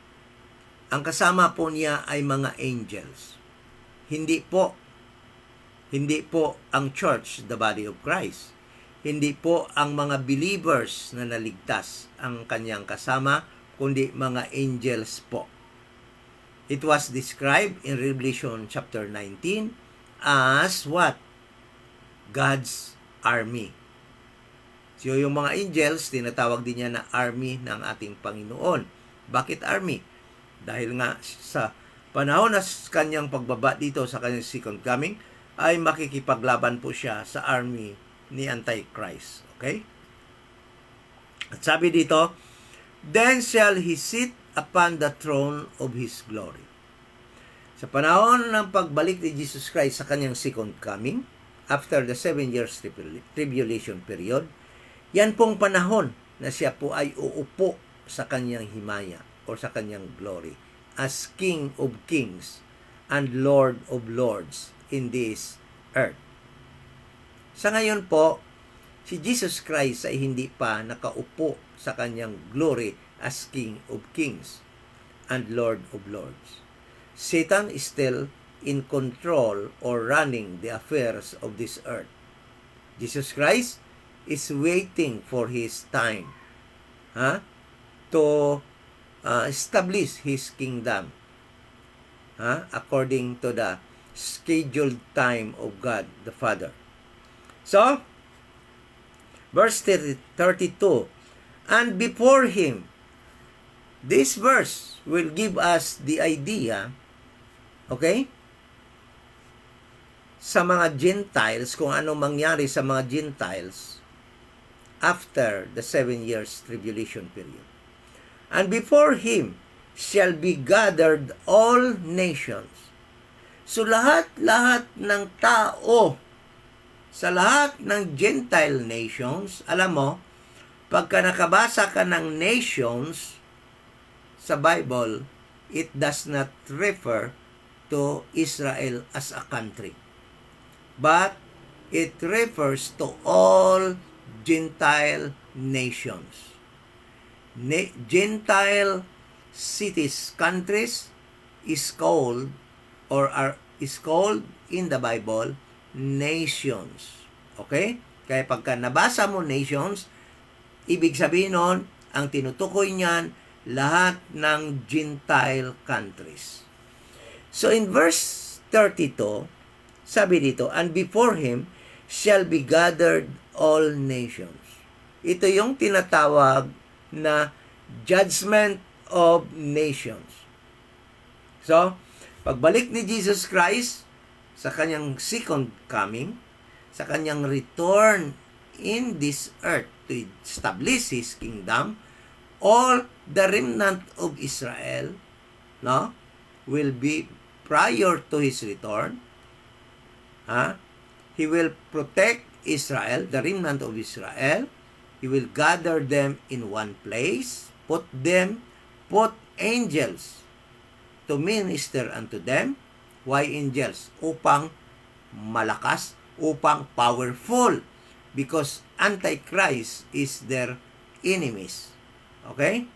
ang kasama po niya ay mga angels. Hindi po ang church, the body of Christ. Hindi po ang mga believers na naligtas ang kanyang kasama, kundi mga angels po. It was described in Revelation chapter 19 as what? God's army. So yung mga angels, tinatawag din niya na army ng ating Panginoon. Bakit army? Dahil nga sa panahon na kanyang pagbaba dito sa kanyang second coming, ay makikipaglaban po siya sa army ni Antichrist. Okay? At sabi dito, then shall He sit upon the throne of His glory. Sa panahon ng pagbalik ni Jesus Christ sa kanyang second coming, after the 7 years tribulation period, yan pong panahon na siya po ay uupo sa kanyang himaya o sa kanyang glory as King of Kings and Lord of Lords in this earth. Sa ngayon po, si Jesus Christ ay hindi pa nakaupo sa kanyang glory as King of Kings and Lord of Lords. Satan is still in control or running the affairs of this earth. Jesus Christ is waiting for His time to establish His kingdom according to the scheduled time of God the Father. So, verse 32, and before Him, this verse will give us the idea, okay, sa mga Gentiles, kung anong mangyari sa mga Gentiles after the 7 years tribulation period. And before Him shall be gathered all nations. So lahat ng tao sa lahat ng Gentile nations, alam mo, pagka nakabasa ka ng nations sa Bible, it does not refer to Israel as a country. But it refers to all Gentile nations. Gentile cities, countries is called in the Bible nations. Okay? Kaya pagka nabasa mo nations, ibig sabihin nun, ang tinutukoy niyan, lahat ng Gentile countries. So in verse 32, sabi dito, and before Him shall be gathered all nations. Ito yung tinatawag na judgment of nations. So, pagbalik ni Jesus Christ sa kanyang second coming, sa kanyang return in this earth to establish His kingdom, all the remnant of Israel will be prior to His return. He will protect Israel, the remnant of Israel. He will gather them in one place, put angels to minister unto them. Why angels? Upang malakas, upang powerful. Because Antichrist is their enemies. Okay?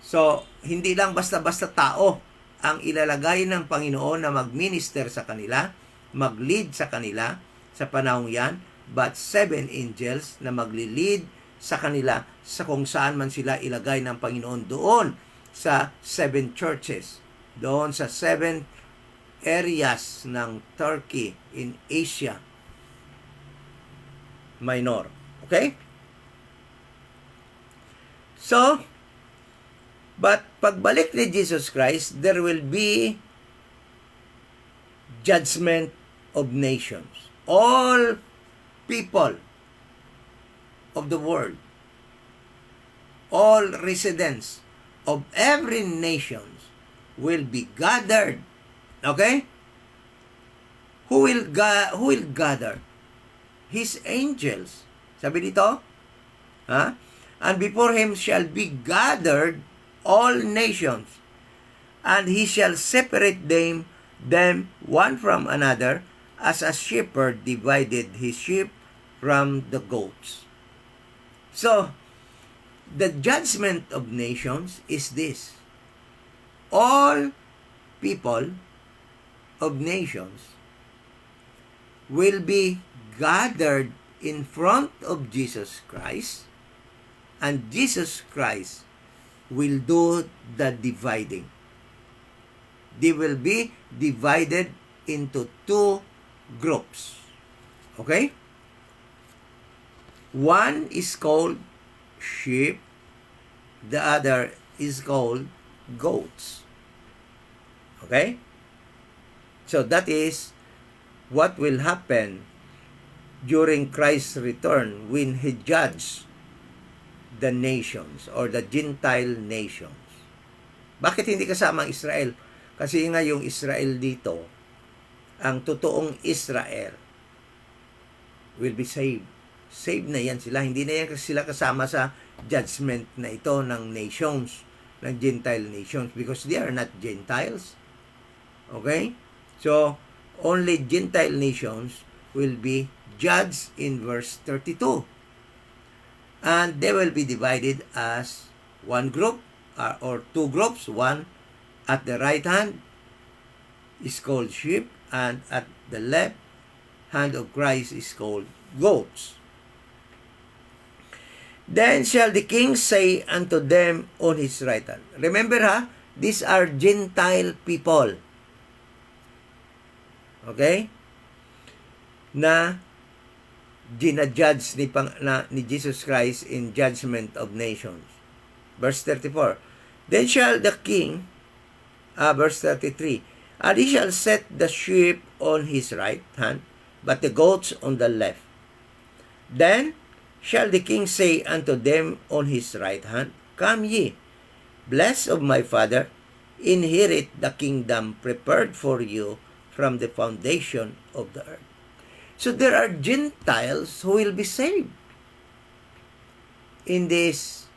So, hindi lang basta-basta tao ang ilalagay ng Panginoon na mag-minister sa kanila, mag-lead sa kanila sa panahong yan, but 7 angels na magli-lead sa kanila sa kung saan man sila ilagay ng Panginoon doon sa 7 churches, doon sa 7 areas ng Turkey in Asia Minor. Okay? So, but pagbalik ni Jesus Christ, there will be judgment of nations. All people of the world, all residents of every nation will be gathered. Okay? Who will gather? His angels. Sabi dito, and before him shall be gathered all nations, and he shall separate them one from another, as a shepherd divided his sheep from the goats. So, the judgment of nations is this. All people of nations will be gathered in front of Jesus Christ, and Jesus Christ will do the dividing. They will be divided into 2 groups. Okay? One is called sheep, the other is called goats. Okay? So that is what will happen during Christ's return when he judges the nations or the Gentile nations. Bakit hindi kasama ang Israel? Kasi nga yung Israel dito, ang totoong Israel will be saved. Saved na yan sila. Hindi na yan sila kasama sa judgment na ito ng nations, ng Gentile nations, because they are not Gentiles. Okay? So, only Gentile nations will be judged in verse 32. And they will be divided as one group or 2 groups. One at the right hand is called sheep, and at the left hand of Christ is called goats. Then shall the king say unto them on his right hand. Remember these are Gentile people. Okay? Na ginajudge ni Jesus Christ in judgment of nations. Verse 34. Then shall the king, verse 33, and he shall set the sheep on his right hand, but the goats on the left. Then shall the king say unto them on his right hand, Come ye, blessed of my Father, inherit the kingdom prepared for you from the foundation of the earth. So there are Gentiles who will be saved in this,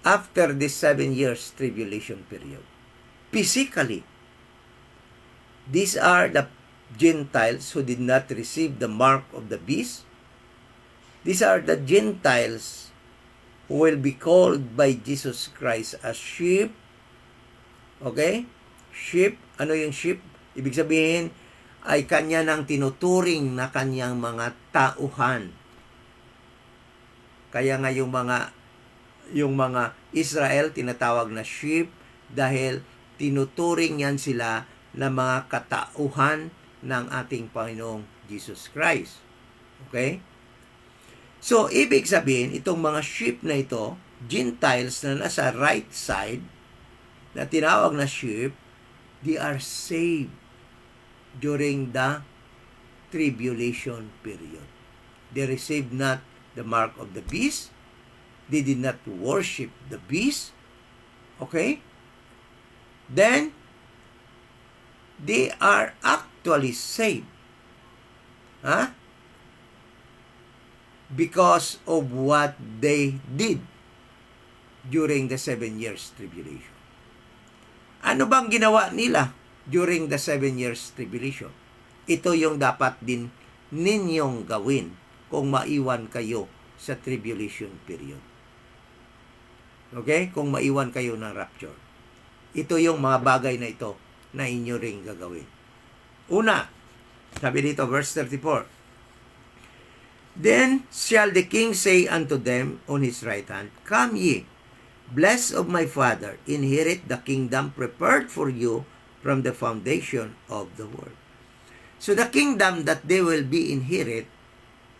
after this 7 years tribulation period. Physically, these are the Gentiles who did not receive the mark of the beast. These are the Gentiles who will be called by Jesus Christ as sheep. Okay? Sheep. Ano yung sheep? Ibig sabihin, ay kanya nang tinuturing na kanyang mga tauhan. Kaya nga yung mga Israel tinatawag na sheep dahil tinuturing yan sila na mga katauhan ng ating Panginoong Jesus Christ. Okay? So, ibig sabihin, itong mga sheep na ito, Gentiles na nasa right side, na tinawag na sheep, they are saved during the tribulation period. They received not the mark of the beast. They did not worship the beast. Okay? Then, they are actually saved. Because of what they did during the 7 years tribulation. Ano bang ginawa nila during the 7 years tribulation? Ito yung dapat din ninyong gawin kung maiwan kayo sa tribulation period. Okay? Kung maiwan kayo ng rapture. Ito yung mga bagay na ito na inyo ring gagawin. Una, sabi dito, verse 34, Then shall the king say unto them on his right hand, Come ye, blessed of my Father, inherit the kingdom prepared for you from the foundation of the world. So the kingdom that they will be inherit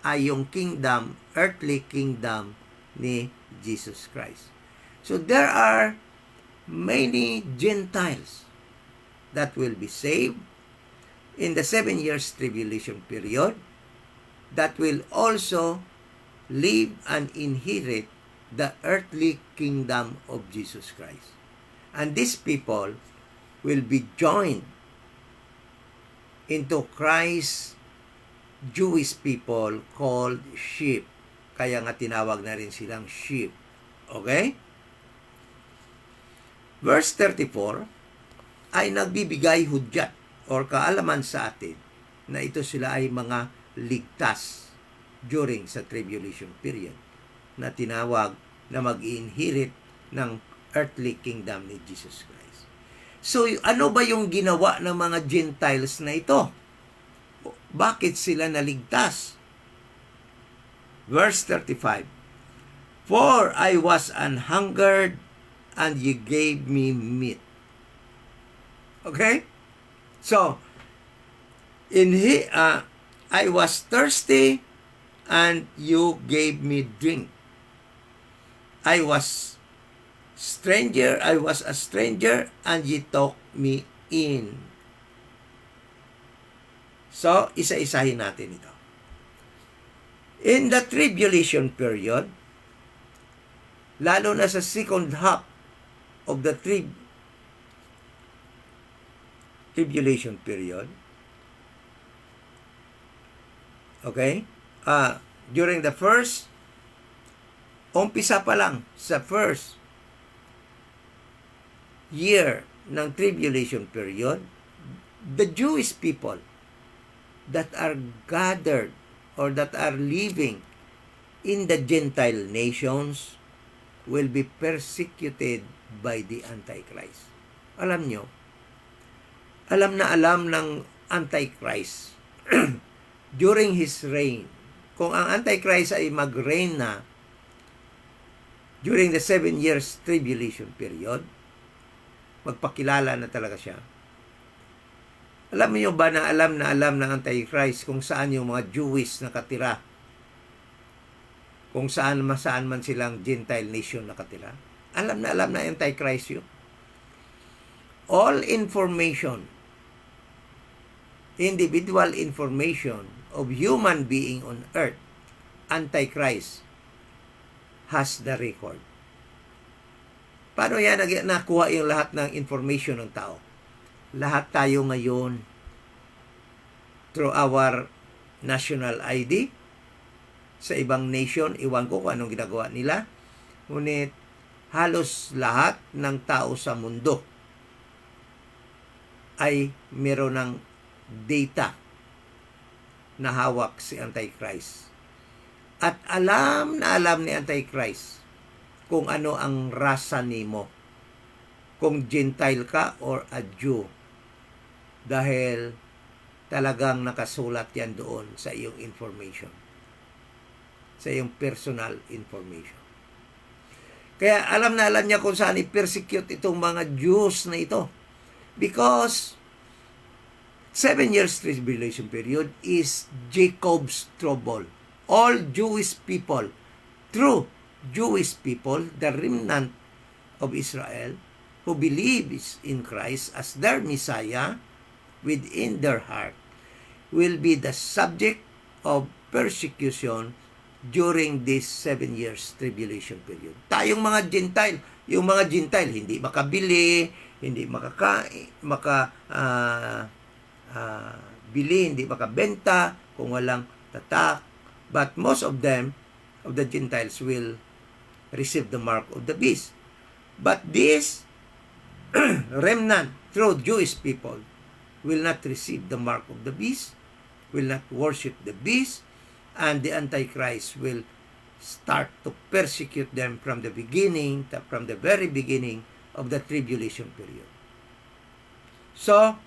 ay yung kingdom, earthly kingdom ni Jesus Christ. So there are many Gentiles that will be saved in the 7 years tribulation period that will also live and inherit the earthly kingdom of Jesus Christ. And these people will be joined into Christ's Jewish people called sheep. Kaya nga tinawag na rin silang sheep. Okay? Verse 34 ay nagbibigay hudyat or kaalaman sa atin na ito sila ay mga ligtas during sa tribulation period na tinawag na mag-inherit ng earthly kingdom ni Jesus Christ. So, ano ba yung ginawa ng mga Gentiles na ito? Bakit sila naligtas? Verse 35, For I was an hungered, and you gave me meat. Okay? So, I was thirsty, and you gave me drink. I was a stranger, and you took me in. So, isa-isahin natin ito. In the tribulation period, lalo na sa second half of the tribulation period, okay? During the first, umpisa pa lang sa first year ng tribulation period, the Jewish people that are gathered or that are living in the Gentile nations will be persecuted by the Antichrist. Alam nyo, alam na alam ng Antichrist during his reign. Kung ang Antichrist ay mag-reign na during the 7 years tribulation period, magpakilala na talaga siya. Alam niyo ba na alam ng Antichrist kung saan yung mga Jewish nakatira? Kung saan man silang Gentile nation nakatira? Alam na Antichrist yun. All information, individual information of human being on earth, Antichrist has the record. Paano yan nakuha yung lahat ng information ng tao? Lahat tayo ngayon through our national ID sa ibang nation, iwan ko kung anong ginagawa nila. Ngunit halos lahat ng tao sa mundo ay meron ng data na hawak si Antichrist. At alam ni Antichrist kung ano ang rasa nimo, kung Gentile ka or a Jew, dahil talagang nakasulat yan doon sa iyong information, sa iyong personal information. Kaya alam na alam niya kung saan i-persecute itong mga Jews na ito, because 7 years tribulation period is Jacob's trouble. All Jewish people, true Jewish people, the remnant of Israel, who believes in Christ as their Messiah within their heart, will be the subject of persecution during this 7 years tribulation period. Tayong mga Gentile, yung mga Gentile hindi makabili, hindi bili, hindi makabenta kung walang tatak. But most of them, of the Gentiles, will receive the mark of the beast. But this remnant, true Jewish people, will not receive the mark of the beast, will not worship the beast, and the Antichrist will start to persecute them from the beginning, from the very beginning of the tribulation period. So,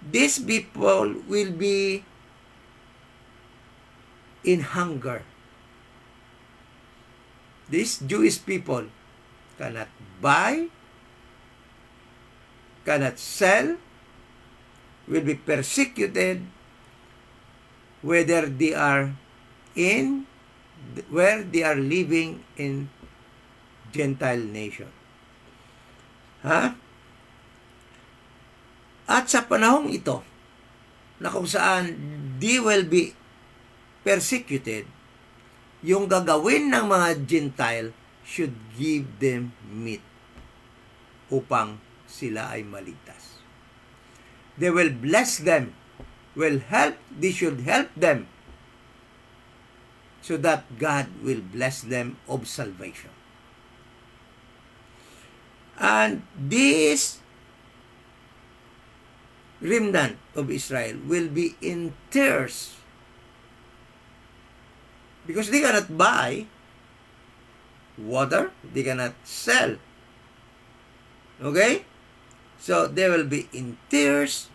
these people will be in hunger. These Jewish people cannot buy, cannot sell, will be persecuted whether they are where they are living in Gentile nation. Ha? At sa panahong ito, na kung saan they will be persecuted, yung gagawin ng mga Gentile should give them meat upang sila ay maligtas. They will bless them, they should help them so that God will bless them of salvation. And this remnant of Israel will be in tears because they cannot buy water, they cannot sell. Okay? So they will be in tears,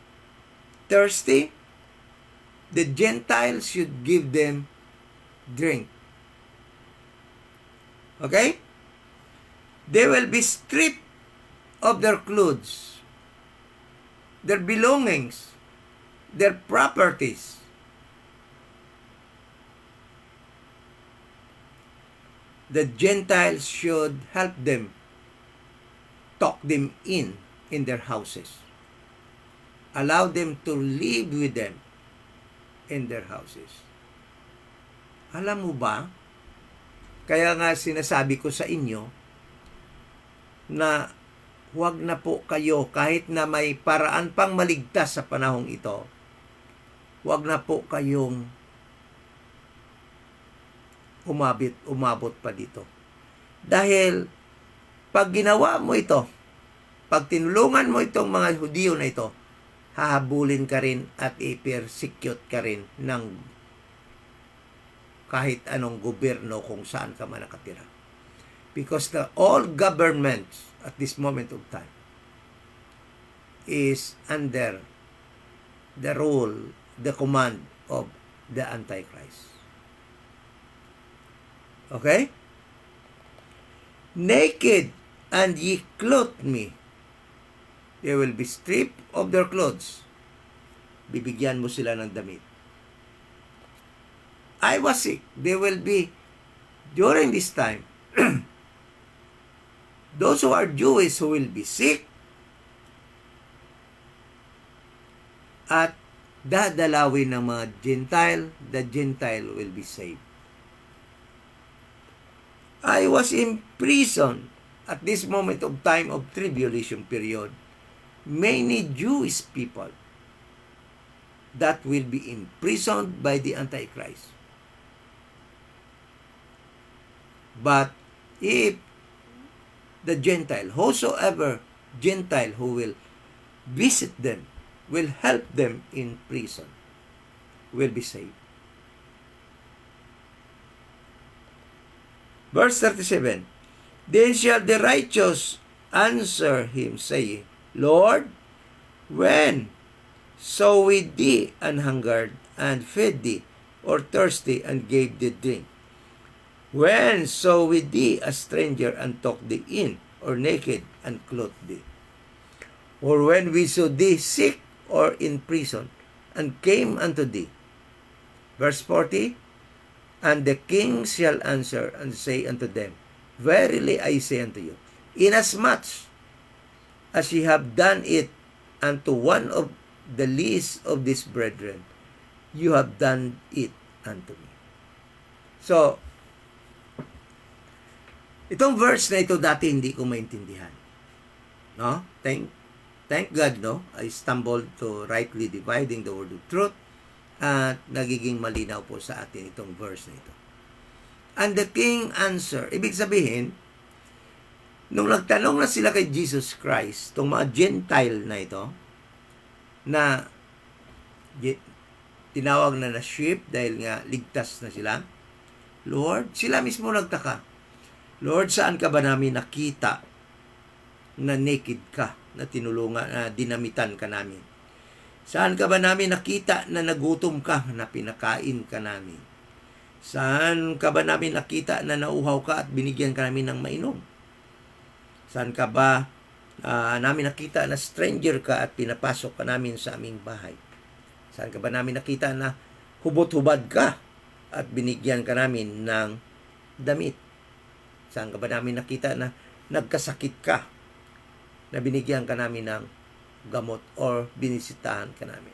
thirsty. The Gentiles should give them drink. Okay? They will be stripped of their clothes, their belongings, their properties. The Gentiles should help them, talk them in their houses. Allow them to live with them in their houses. Alam mo ba, kaya nga sinasabi ko sa inyo na huwag na po kayo, kahit na may paraan pang maligtas sa panahong ito, huwag na po kayong umabot pa dito. Dahil pag ginawa mo ito, pag tinulungan mo itong mga Hudiyo na ito, hahabulin ka rin at i-persecute ka rin ng kahit anong gobyerno kung saan ka man nakatira. Because all governments at this moment of time is under the rule, the command of the Antichrist. Okay? Naked and ye clothed me. They will be stripped of their clothes. Bibigyan mo sila ng damit. I was sick. They will be, during this time, those who are Jewish who will be sick at dadalawin ng mga Gentile, the Gentile will be saved. I was in prison at this moment of time of tribulation period. Many Jewish people that will be imprisoned by the Antichrist. But if the Gentile, whosoever Gentile who will visit them, will help them in prison, will be saved. Verse 37, Then shall the righteous answer him, saying, Lord, when saw we thee an hungered, and fed thee, or thirsty, and gave thee drink? When saw we thee a stranger, and took thee in, or naked, and clothed thee? Or when we saw thee sick, or in prison, and came unto thee? Verse 40, And the king shall answer, and say unto them, Verily I say unto you, inasmuch as ye have done it unto one of the least of these brethren, you have done it unto me. So, itong verse na ito dati hindi ko maintindihan. No? Thank God, no? I stumbled to rightly dividing the word of truth at nagiging malinaw po sa atin itong verse na ito. And the king answer, ibig sabihin, nung nagtanong na sila kay Jesus Christ, itong mga Gentile na ito, na tinawag na sheep dahil nga ligtas na sila. Lord, sila mismo nagtaka. Lord, saan ka ba namin nakita na naked ka, na tinulungan, na dinamitan ka namin? Saan ka ba namin nakita na nagutom ka, na pinakain ka namin? Saan ka ba namin nakita na nauhaw ka at binigyan ka namin ng mainom? Saan ka ba namin nakita na stranger ka at pinapasok ka namin sa aming bahay? Saan ka ba namin nakita na hubot-hubad ka at binigyan ka namin ng damit? Saan ka ba namin nakita na nagkasakit ka, na binigyan ka namin ng gamot or binisitahan ka namin?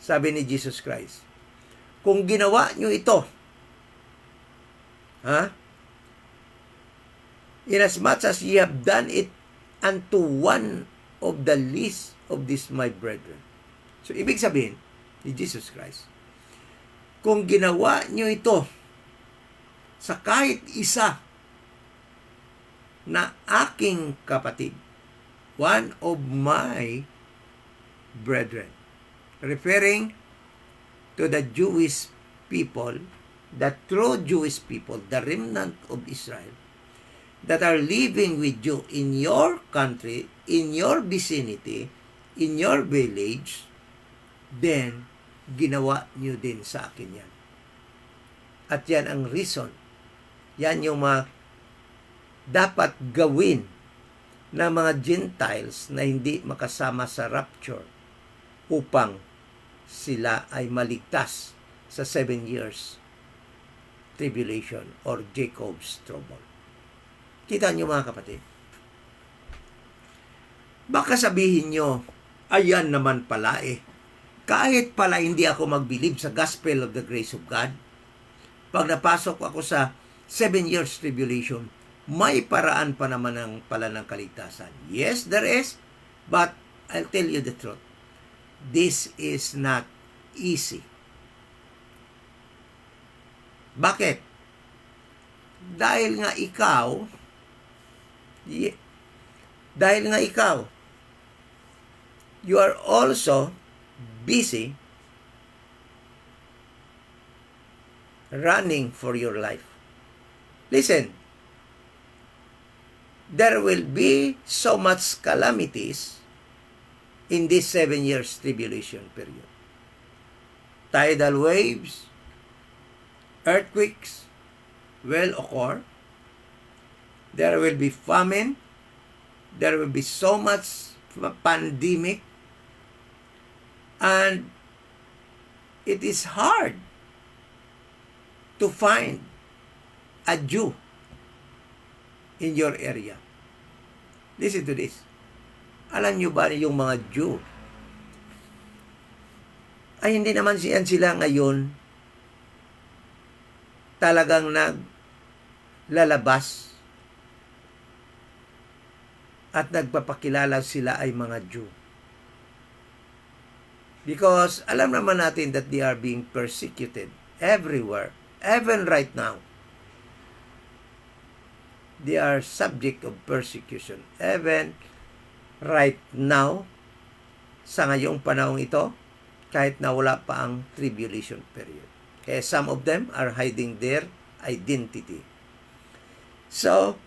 Sabi ni Jesus Christ, kung ginawa nyo ito, inasmuch as ye have done it unto one of the least of these my brethren. So, ibig sabihin ni Jesus Christ, kung ginawa nyo ito sa kahit isa na aking kapatid, one of my brethren, referring to the Jewish people, the true Jewish people, the remnant of Israel, that are living with you in your country, in your vicinity, in your village, then ginawa nyo din sa akin yan. At yan ang reason. Yan yung mga dapat gawin ng mga Gentiles na hindi makasama sa rapture upang sila ay maligtas sa 7 years tribulation or Jacob's trouble. Kita nyo mga kapatid. Baka sabihin nyo, ayan naman pala kahit pala hindi ako mag-believe sa gospel of the grace of God, pag napasok ako sa 7 years tribulation, may paraan pa naman pala ng kaligtasan. Yes, there is, but I'll tell you the truth. This is not easy. Bakit? Dahil nga ikaw, you are also busy running for your life. Listen, there will be so much calamities in this 7 years tribulation period. Tidal waves, earthquakes will occur. There will be famine. There will be so much pandemic. And it is hard to find a Jew in your area. Listen to this. Alam nyo ba yung mga Jew ay hindi naman sila ngayon talagang naglalabas at nagpapakilala sila ay mga Jew. Because alam naman natin that they are being persecuted everywhere, even right now. They are subject of persecution. Even right now, sa ngayong panahon ito, kahit na wala pa ang tribulation period. Kaya some of them are hiding their identity. So,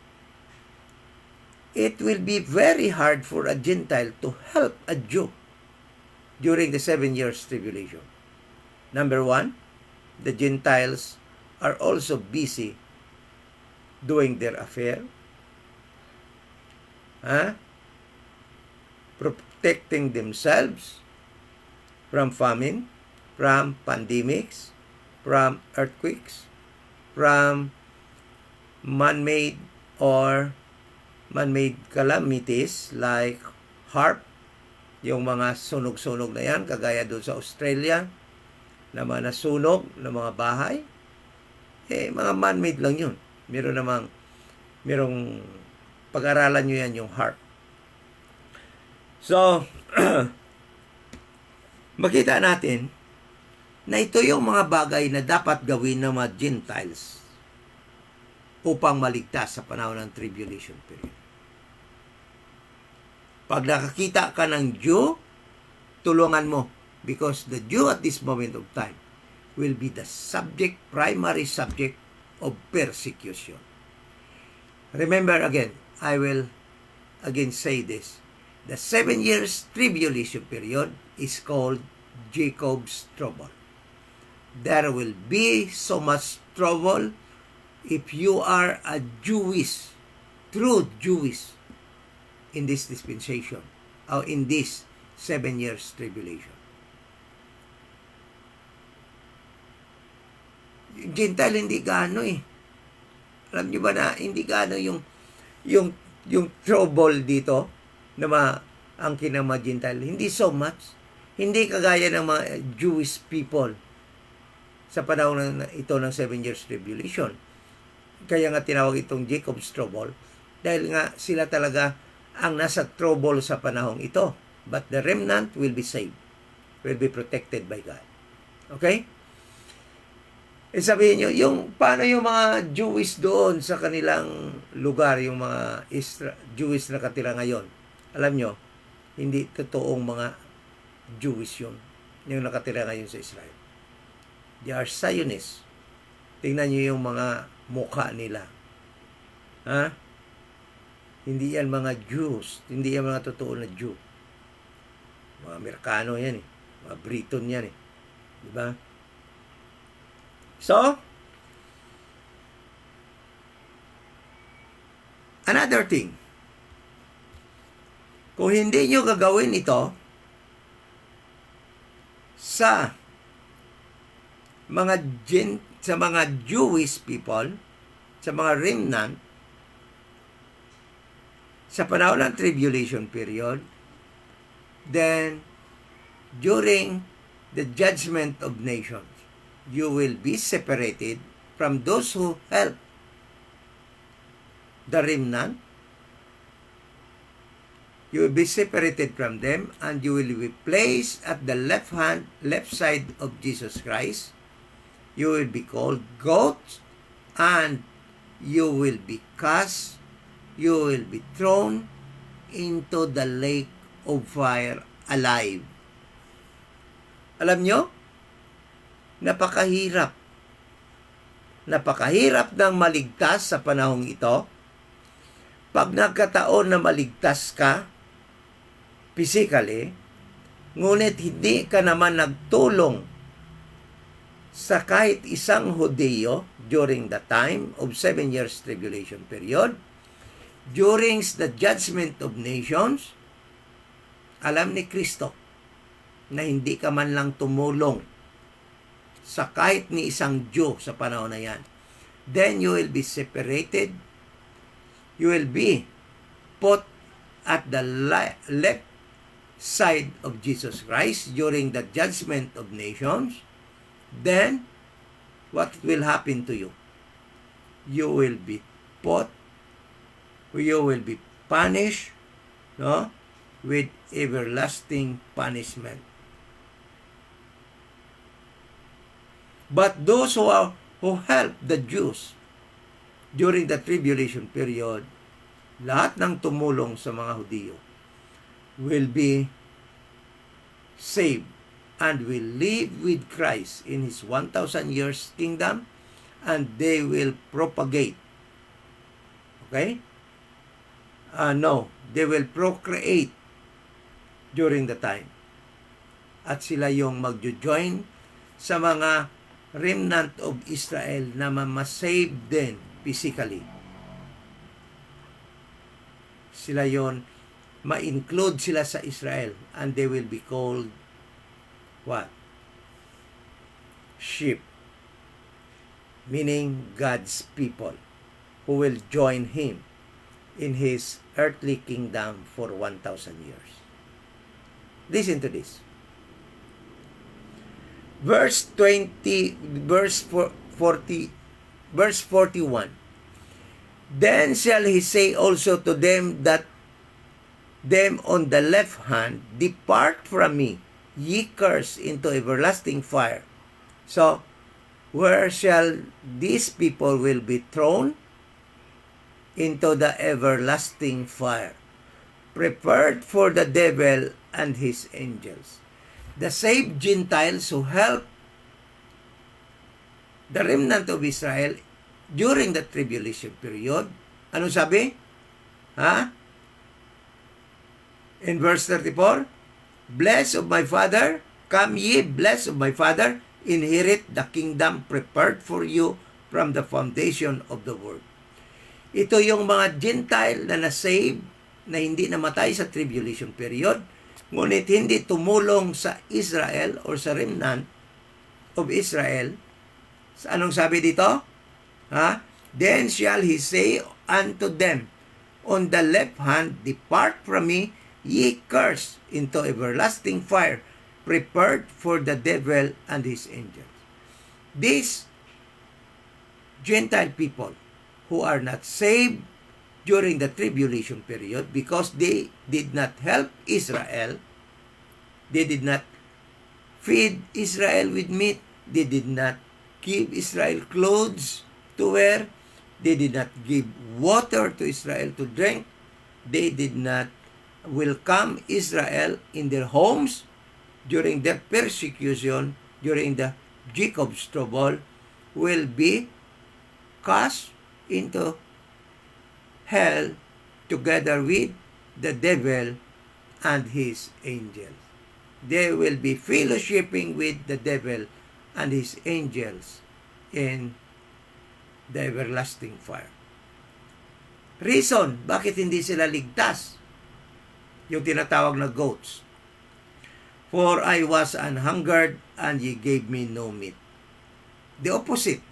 it will be very hard for a Gentile to help a Jew during the 7 years tribulation. Number one, the Gentiles are also busy doing their affair, protecting themselves from famine, from pandemics, from earthquakes, from man-made calamities like HARP, yung mga sunog-sunog na yan, kagaya doon sa Australia, na mga nasunog na mga bahay, mga man-made lang yun. Merong pag-aralan nyo yan yung HARP. So, makita natin na ito yung mga bagay na dapat gawin ng mga Gentiles upang maligtas sa panahon ng tribulation period. Pag nakakita ka ng Jew, tulungan mo because the Jew at this moment of time will be the primary subject of persecution. Remember again, I will again say this. The 7 years tribulation period is called Jacob's trouble. There will be so much trouble if you are a true Jewish in this dispensation, or in this 7 years tribulation. Gentile hindi gaano eh. Alam niyo ba na hindi gaano yung trouble dito na ang kinama Gentile? Hindi so much. Hindi kagaya ng mga Jewish people sa panahon ito ng 7 years tribulation. Kaya nga tinawag itong Jacob's trouble dahil nga sila talaga ang nasa trouble sa panahong ito. But the remnant will be saved, will be protected by God. Okay? Sabihin nyo, paano yung mga Jewish doon sa kanilang lugar, yung mga Jewish na katira ngayon? Alam nyo, hindi totoong mga Jewish yun, yung nakatira ngayon sa Israel. They are Zionists. Tingnan nyo yung mga mukha nila. Ha? Hindi yan mga Jews. Hindi yan mga totoo na Jew. Mga Amerikano yan eh. Mga Briton yan eh. Diba? So, another thing. Kung hindi nyo gagawin ito sa mga Jewish people, sa mga remnant, sa panahon ng tribulation period, then during the judgment of nations, you will be separated from those who help the remnant. You will be separated from them, and you will be placed at the left side of Jesus Christ. You will be called goats, and you will be cast, you will be thrown into the lake of fire alive. Alam nyo? Napakahirap. Napakahirap ng maligtas sa panahong ito. Pag nagkataon na maligtas ka, physically, ngunit hindi ka naman nagtulong sa kahit isang Hudeo during the time of 7 years tribulation period, during the judgment of nations, alam ni Kristo na hindi ka man lang tumulong sa kahit ni isang Jew sa panahon na yan, then you will be separated. You will be put at the left side of Jesus Christ during the judgment of nations. Then, what will happen to you? You will be punished, no, with everlasting punishment. But those who help the Jews during the tribulation period, lahat ng tumulong sa mga Hudyo will be saved and will live with Christ in His 1,000 years kingdom, and they will propagate. Okay? No, they will procreate during the time. At sila yung magjo-join sa mga remnant of Israel na masave din physically. Sila yon, ma-include sila sa Israel, and they will be called what? Sheep. Meaning God's people who will join Him in His earthly kingdom for 1,000 years. Listen to this. Verse 20, verse 40, verse 41. Then shall he say also to them that them on the left hand, depart from me, ye cursed, into everlasting fire. So, where shall these people will be thrown? Into the everlasting fire, prepared for the devil and his angels. the saved Gentiles who helped the remnant of Israel during the tribulation period. Ano sabi? In verse 34, blessed of my Father, come ye, blessed of my Father, inherit the kingdom prepared for you from the foundation of the world. Ito yung mga Gentile na nasave, na hindi namatay sa tribulation period, ngunit hindi tumulong sa Israel or sa remnant of Israel. Anong sabi dito? Then shall he say unto them on the left hand, depart from me, ye cursed, into everlasting fire, prepared for the devil and his angels. These Gentile people who are not saved during the tribulation period because they did not help Israel, they did not feed Israel with meat, they did not give Israel clothes to wear, they did not give water to Israel to drink, they did not welcome Israel in their homes during the persecution, during the Jacob's trouble, will be cast into hell together with the devil and his angels. They will be fellowshipping with the devil and his angels in the everlasting fire. Reason, bakit hindi sila ligtas? Yung tinatawag na goats. For I was an hungered and ye gave me no meat. The opposite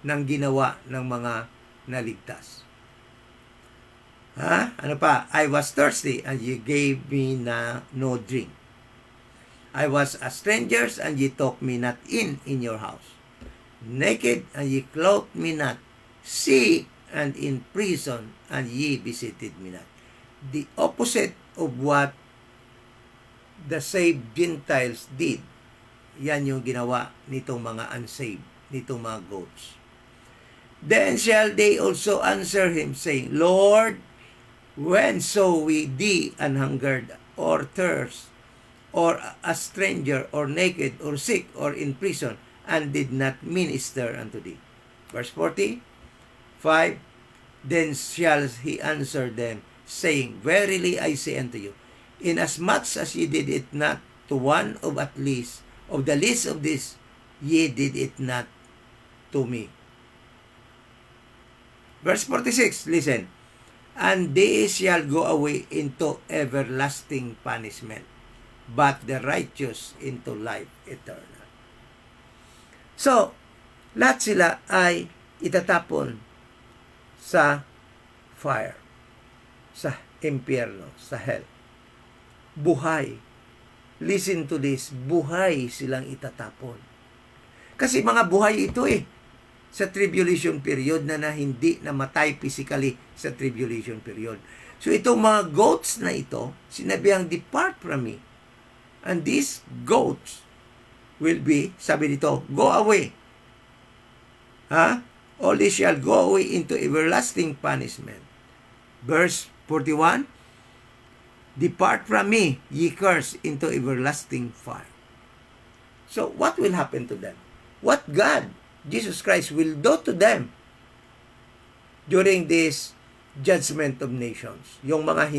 ng ginawa ng mga naligtas. Ano pa? I was thirsty and ye gave me no drink. I was a stranger and ye took me not in your house. Naked and ye clothed me not. Sick and in prison and ye visited me not. The opposite of what the saved Gentiles did. Yan yung ginawa nitong mga unsaved, nitong mga goats. Then shall they also answer him, saying, Lord, when saw we thee an hungered, or thirst, or a stranger, or naked, or sick, or in prison, and did not minister unto thee? Verse 40, 5, then shall he answer them, saying, Verily I say unto you, inasmuch as ye did it not to one of the least of this, ye did it not to me. Verse 46, listen. And they shall go away into everlasting punishment, but the righteous into life eternal. So, lahat sila ay itatapon sa fire, sa impyerno, sa hell. Buhay. Listen to this, buhay silang itatapon. Kasi mga buhay ito sa tribulation period na hindi namatay physically sa tribulation period. So itong mga goats na ito, sinabihang depart from me. And these goats will be, sabi dito, go away. All they shall go away into everlasting punishment. Verse 41, depart from me, ye cursed, into everlasting fire. So what will happen to them? What God, Jesus Christ, will do to them during this judgment of nations? Yung mga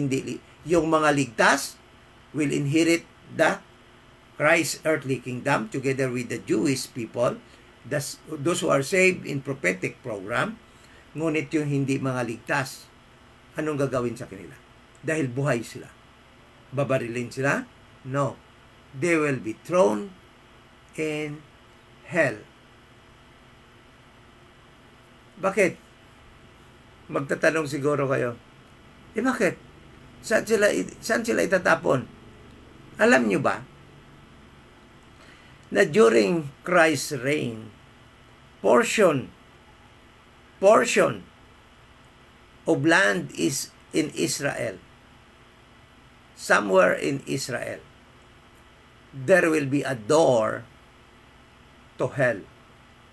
ligtas will inherit the Christ's earthly kingdom together with the Jewish people, those who are saved in prophetic program. Ngunit yung hindi mga ligtas, anong gagawin sa kanila? Dahil buhay sila. Babarilin sila? No. They will be thrown in hell. Bakit? Magtatanong siguro kayo. Bakit? Saan sila itatapon? Alam nyo ba na during Christ's reign, portion of land is in Israel. Somewhere in Israel, there will be a door to hell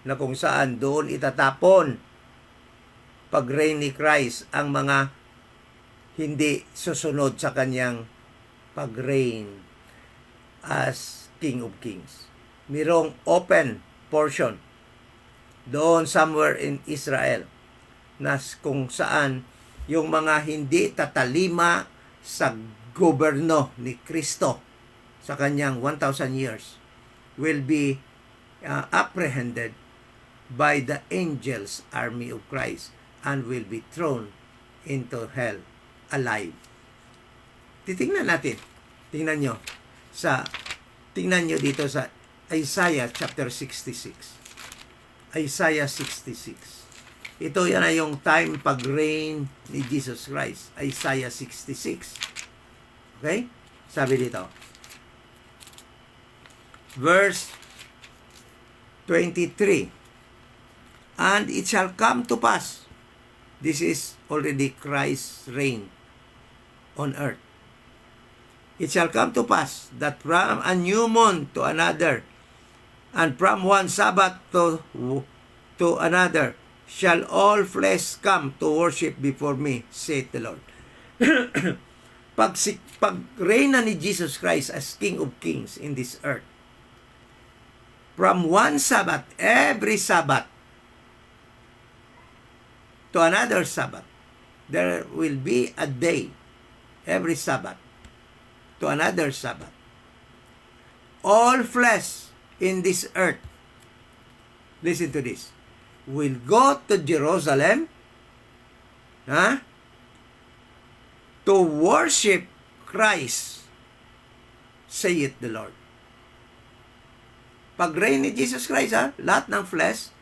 na kung saan doon itatapon pag-reign ni Christ ang mga hindi susunod sa kanyang pag-reign as King of Kings. Mirong open portion doon somewhere in Israel na kung saan yung mga hindi tatalima sa goberno ni Kristo sa kanyang 1,000 years will be apprehended by the angels army of Christ and will be thrown into hell alive. Titingnan natin. Tingnan nyo dito sa Isaiah chapter 66. Isaiah 66. Ito yan ay yung time pag-reign ni Jesus Christ. Isaiah 66. Okay? Sabi dito. Verse 23. And it shall come to pass. This is already Christ's reign on earth. It shall come to pass that from a new moon to another, and from one Sabbath to another, shall all flesh come to worship before me, saith the Lord. Pag-reign ni Jesus Christ as King of Kings in this earth, from one Sabbath, every Sabbath, to another Sabbath, there will be a day, every Sabbath, to another Sabbath. All flesh in this earth, listen to this, will go to Jerusalem to worship Christ, saith the Lord. Pag-reign ni Jesus Christ, lahat ng flesh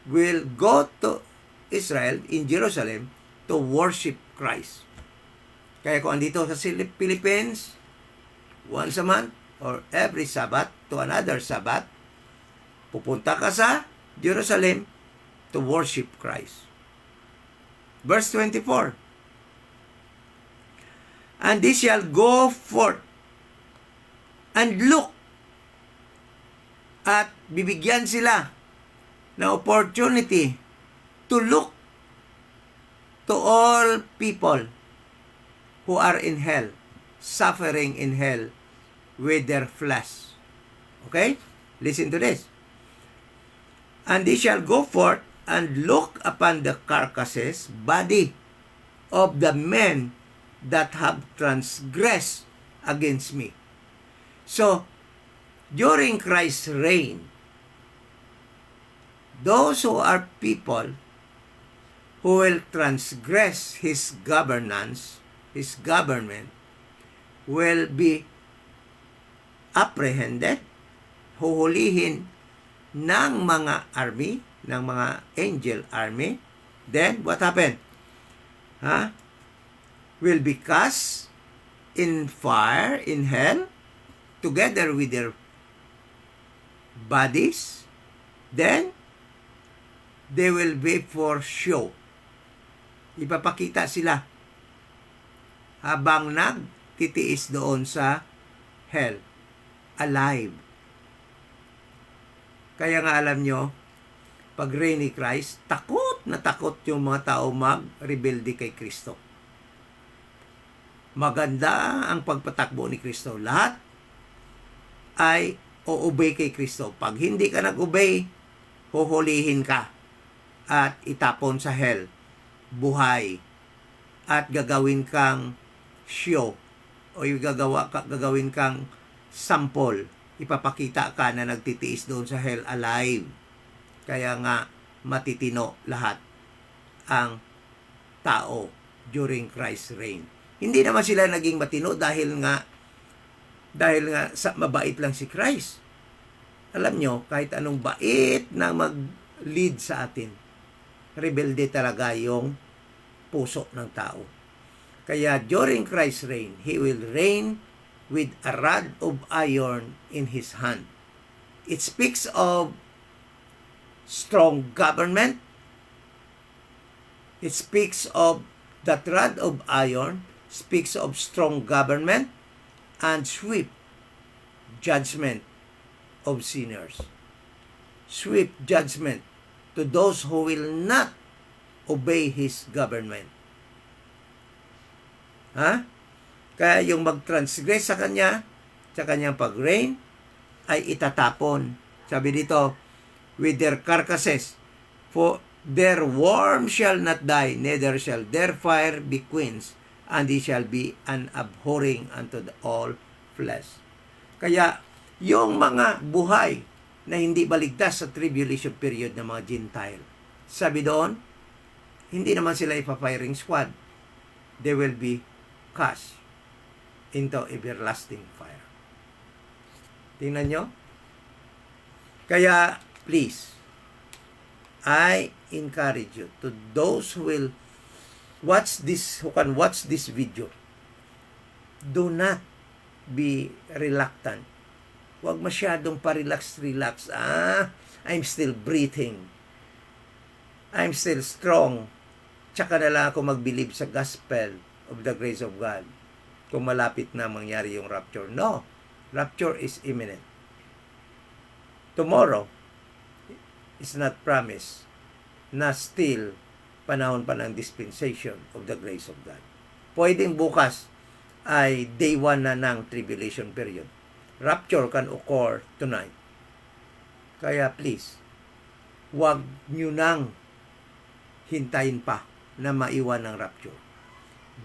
will go to Israel, in Jerusalem, to worship Christ. Kaya kung andito sa Philippines, once a month, or every Sabbath to another Sabbath, pupunta ka sa Jerusalem to worship Christ. Verse 24. And they shall go forth and look, at bibigyan sila na opportunity to look to all people who are in hell, suffering in hell with their flesh. Okay? Listen to this. And they shall go forth and look upon the carcasses, body of the men that have transgressed against me. So, during Christ's reign, those who are people who will transgress His governance, His government, will be apprehended, huhulihin ng mga army, ng mga angel army. Then, what happened? Will be cast in fire, in hell, together with their bodies. Then, they will be for show. Ipapakita sila habang nagtitiis doon sa hell, alive. Kaya nga alam nyo, pag reign ni Christ, takot na takot yung mga tao mag-rebelde kay Kristo. Maganda ang pagpatakbo ni Kristo. Lahat ay o-obey kay Kristo. Pag hindi ka nag-obey, huhulihin ka at itapon sa hell, buhay, at gagawin kang show o gagawin kang sample. Ipapakita ka na nagtitiis doon sa hell alive. Kaya nga matitino lahat ang tao during Christ's reign. Hindi naman sila naging matino dahil nga mabait lang si Christ. Alam nyo, kahit anong bait na mag-lead sa atin, rebelde talaga yung puso ng tao. Kaya during Christ's reign, He will reign with a rod of iron in His hand. It speaks of strong government. It speaks of that rod of iron, speaks of strong government and swift judgment of sinners. Swift judgment to those who will not obey His government. Kaya yung mag-transgress sa kanyang pag-reign, ay itatapon. Sabi dito, with their carcasses, for their worm shall not die, neither shall their fire be quenched, and they shall be an abhorring unto all flesh. Kaya, yung mga buhay na hindi baligtas sa tribulation period ng mga Gentile, sabi doon, hindi naman sila ipa-firing squad. They will be cast into everlasting fire. Tingnan nyo? Kaya, please, I encourage you, to those who will watch this, who can watch this video, do not be reluctant. Huwag masyadong pa-relax. I'm still breathing. I'm still strong. Tsaka na lang ako mag-believe sa gospel of the grace of God kung malapit na mangyari yung rapture. No. Rapture is imminent. Tomorrow is not promised na still panahon pa ng dispensation of the grace of God. Pwedeng bukas ay day 1 na ng tribulation period. Rapture can occur tonight. Kaya please, huwag nyo nang hintayin pa na maiwan ng rapture.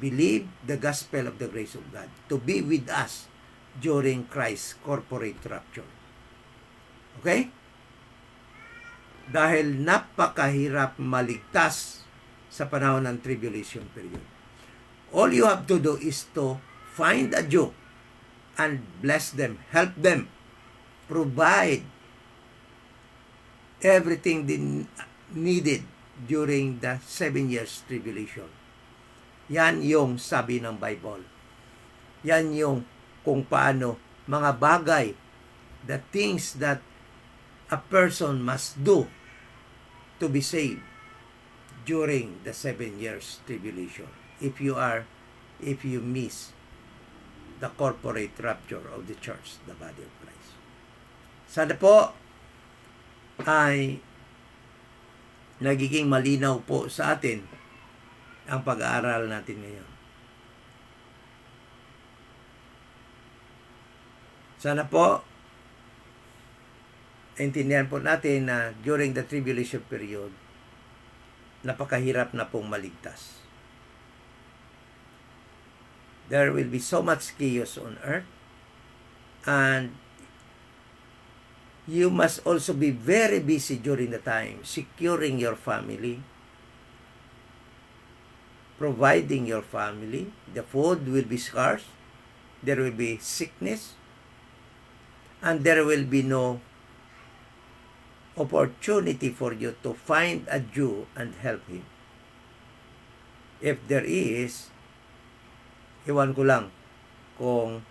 Believe the gospel of the grace of God to be with us during Christ's corporate rapture. Okay? Dahil napakahirap maligtas sa panahon ng tribulation period. All you have to do is to find a Jew and bless them, help them, provide everything needed during the 7 years tribulation. Yan yung sabi ng Bible. Yan yung kung paano mga bagay, the things that a person must do to be saved during the 7 years tribulation. If you miss the corporate rapture of the church, the body of Christ. Sana po ay nagiging malinaw po sa atin ang pag-aaral natin ngayon. Sana po intindihan po natin na during the tribulation period, napakahirap na pong maligtas. There will be so much chaos on earth, and you must also be very busy during the time securing your family, providing your family. The food will be scarce, there will be sickness, and there will be no opportunity for you to find a Jew and help him. If there is, iwan ko lang kung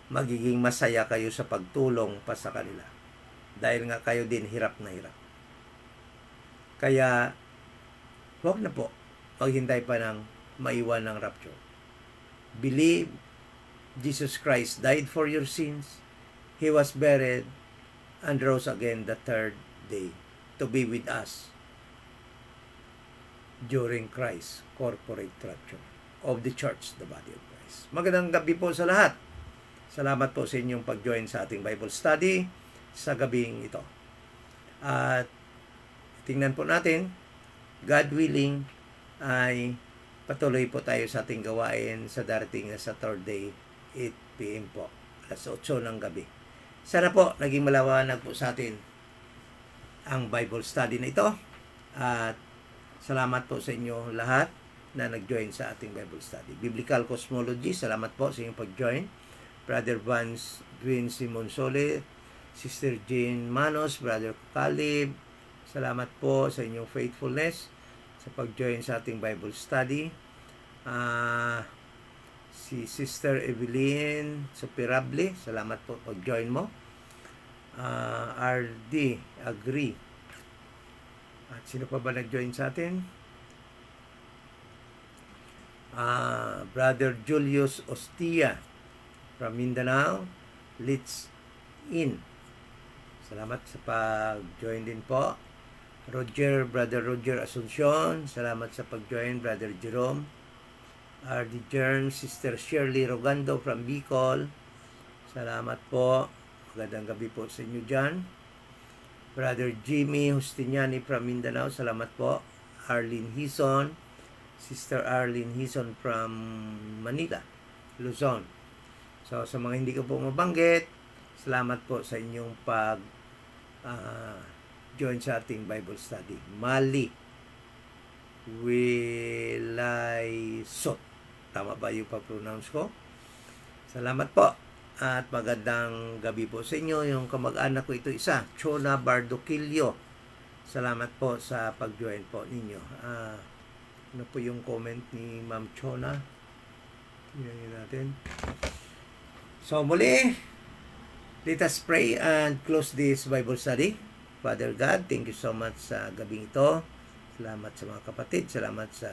magiging masaya kayo sa pagtulong pa sa kanila. Dahil nga kayo din hirap na hirap. Kaya, huwag na po maghintay pa ng maiwan ng rapture. Believe Jesus Christ died for your sins. He was buried and rose again the third day to be with us during Christ's corporate rapture of the church, the body of Christ. Magandang gabi po sa lahat. Salamat po sa inyong pag-join sa ating Bible study sa gabing ito. At tingnan po natin, God willing, ay patuloy po tayo sa ating gawain sa darating na Saturday, 8 p.m. po, alas 8 ng gabi. Sana po naging malawanag po sa atin ang Bible study na ito. At salamat po sa inyo lahat na nag-join sa ating Bible study. Biblical Cosmology, salamat po sa inyong pag-join. Brother Vance Dwin Simonsole, Sister Jane Manos, Brother Caleb, salamat po sa inyong faithfulness sa pag-join sa ating Bible study. Si Sister Evelyn Superable, salamat po pag-join mo. RD, agree. At sino pa ba nag-join sa atin? Brother Julius Ostia from Mindanao, Leeds In. Salamat sa pag-join din po. Brother Roger Asuncion, salamat sa pag-join. Brother Jerome, RD Jern, Sister Shirley Rogando from Bicol, Salamat po. Magandang gabi po sa inyo dyan. Brother Jimmy Justiniani from Mindanao, salamat po. Arlene Hison, Sister Arlene Hison from Manila, Luzon. So, sa mga hindi ko po mabanggit, salamat po sa inyong join sa ating Bible study. Mali Wilaysot. Tama ba yung pa-pronounce ko? Salamat po. At magandang gabi po sa inyo. Yung kamag-anak ko ito isa, Chona Bardoquillo. Salamat po sa pag-join po ninyo. Ano po yung comment ni Ma'am Chona? Tingnan natin. So muli, let us pray and close this Bible study. Father God, thank you so much sa gabing ito. Salamat sa mga kapatid. Salamat sa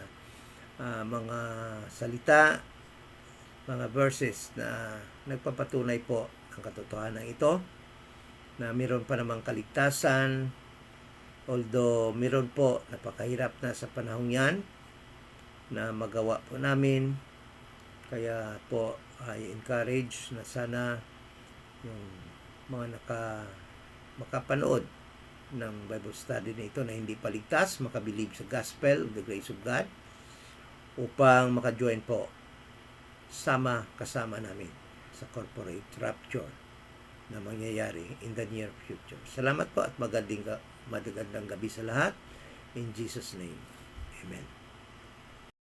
mga salita, mga verses na nagpapatunay po ang katotohanan ito, na meron pa namang kaligtasan, although meron po napakahirap na sa panahong yan na magawa po namin. Kaya po I encourage na sana yung mga makapanood ng Bible study na ito na hindi paligtas, makabilib sa gospel of the grace of God, upang maka-join po kasama namin sa corporate rapture na mangyayari in the near future. Salamat po at magandang gabi sa lahat. In Jesus' name, Amen.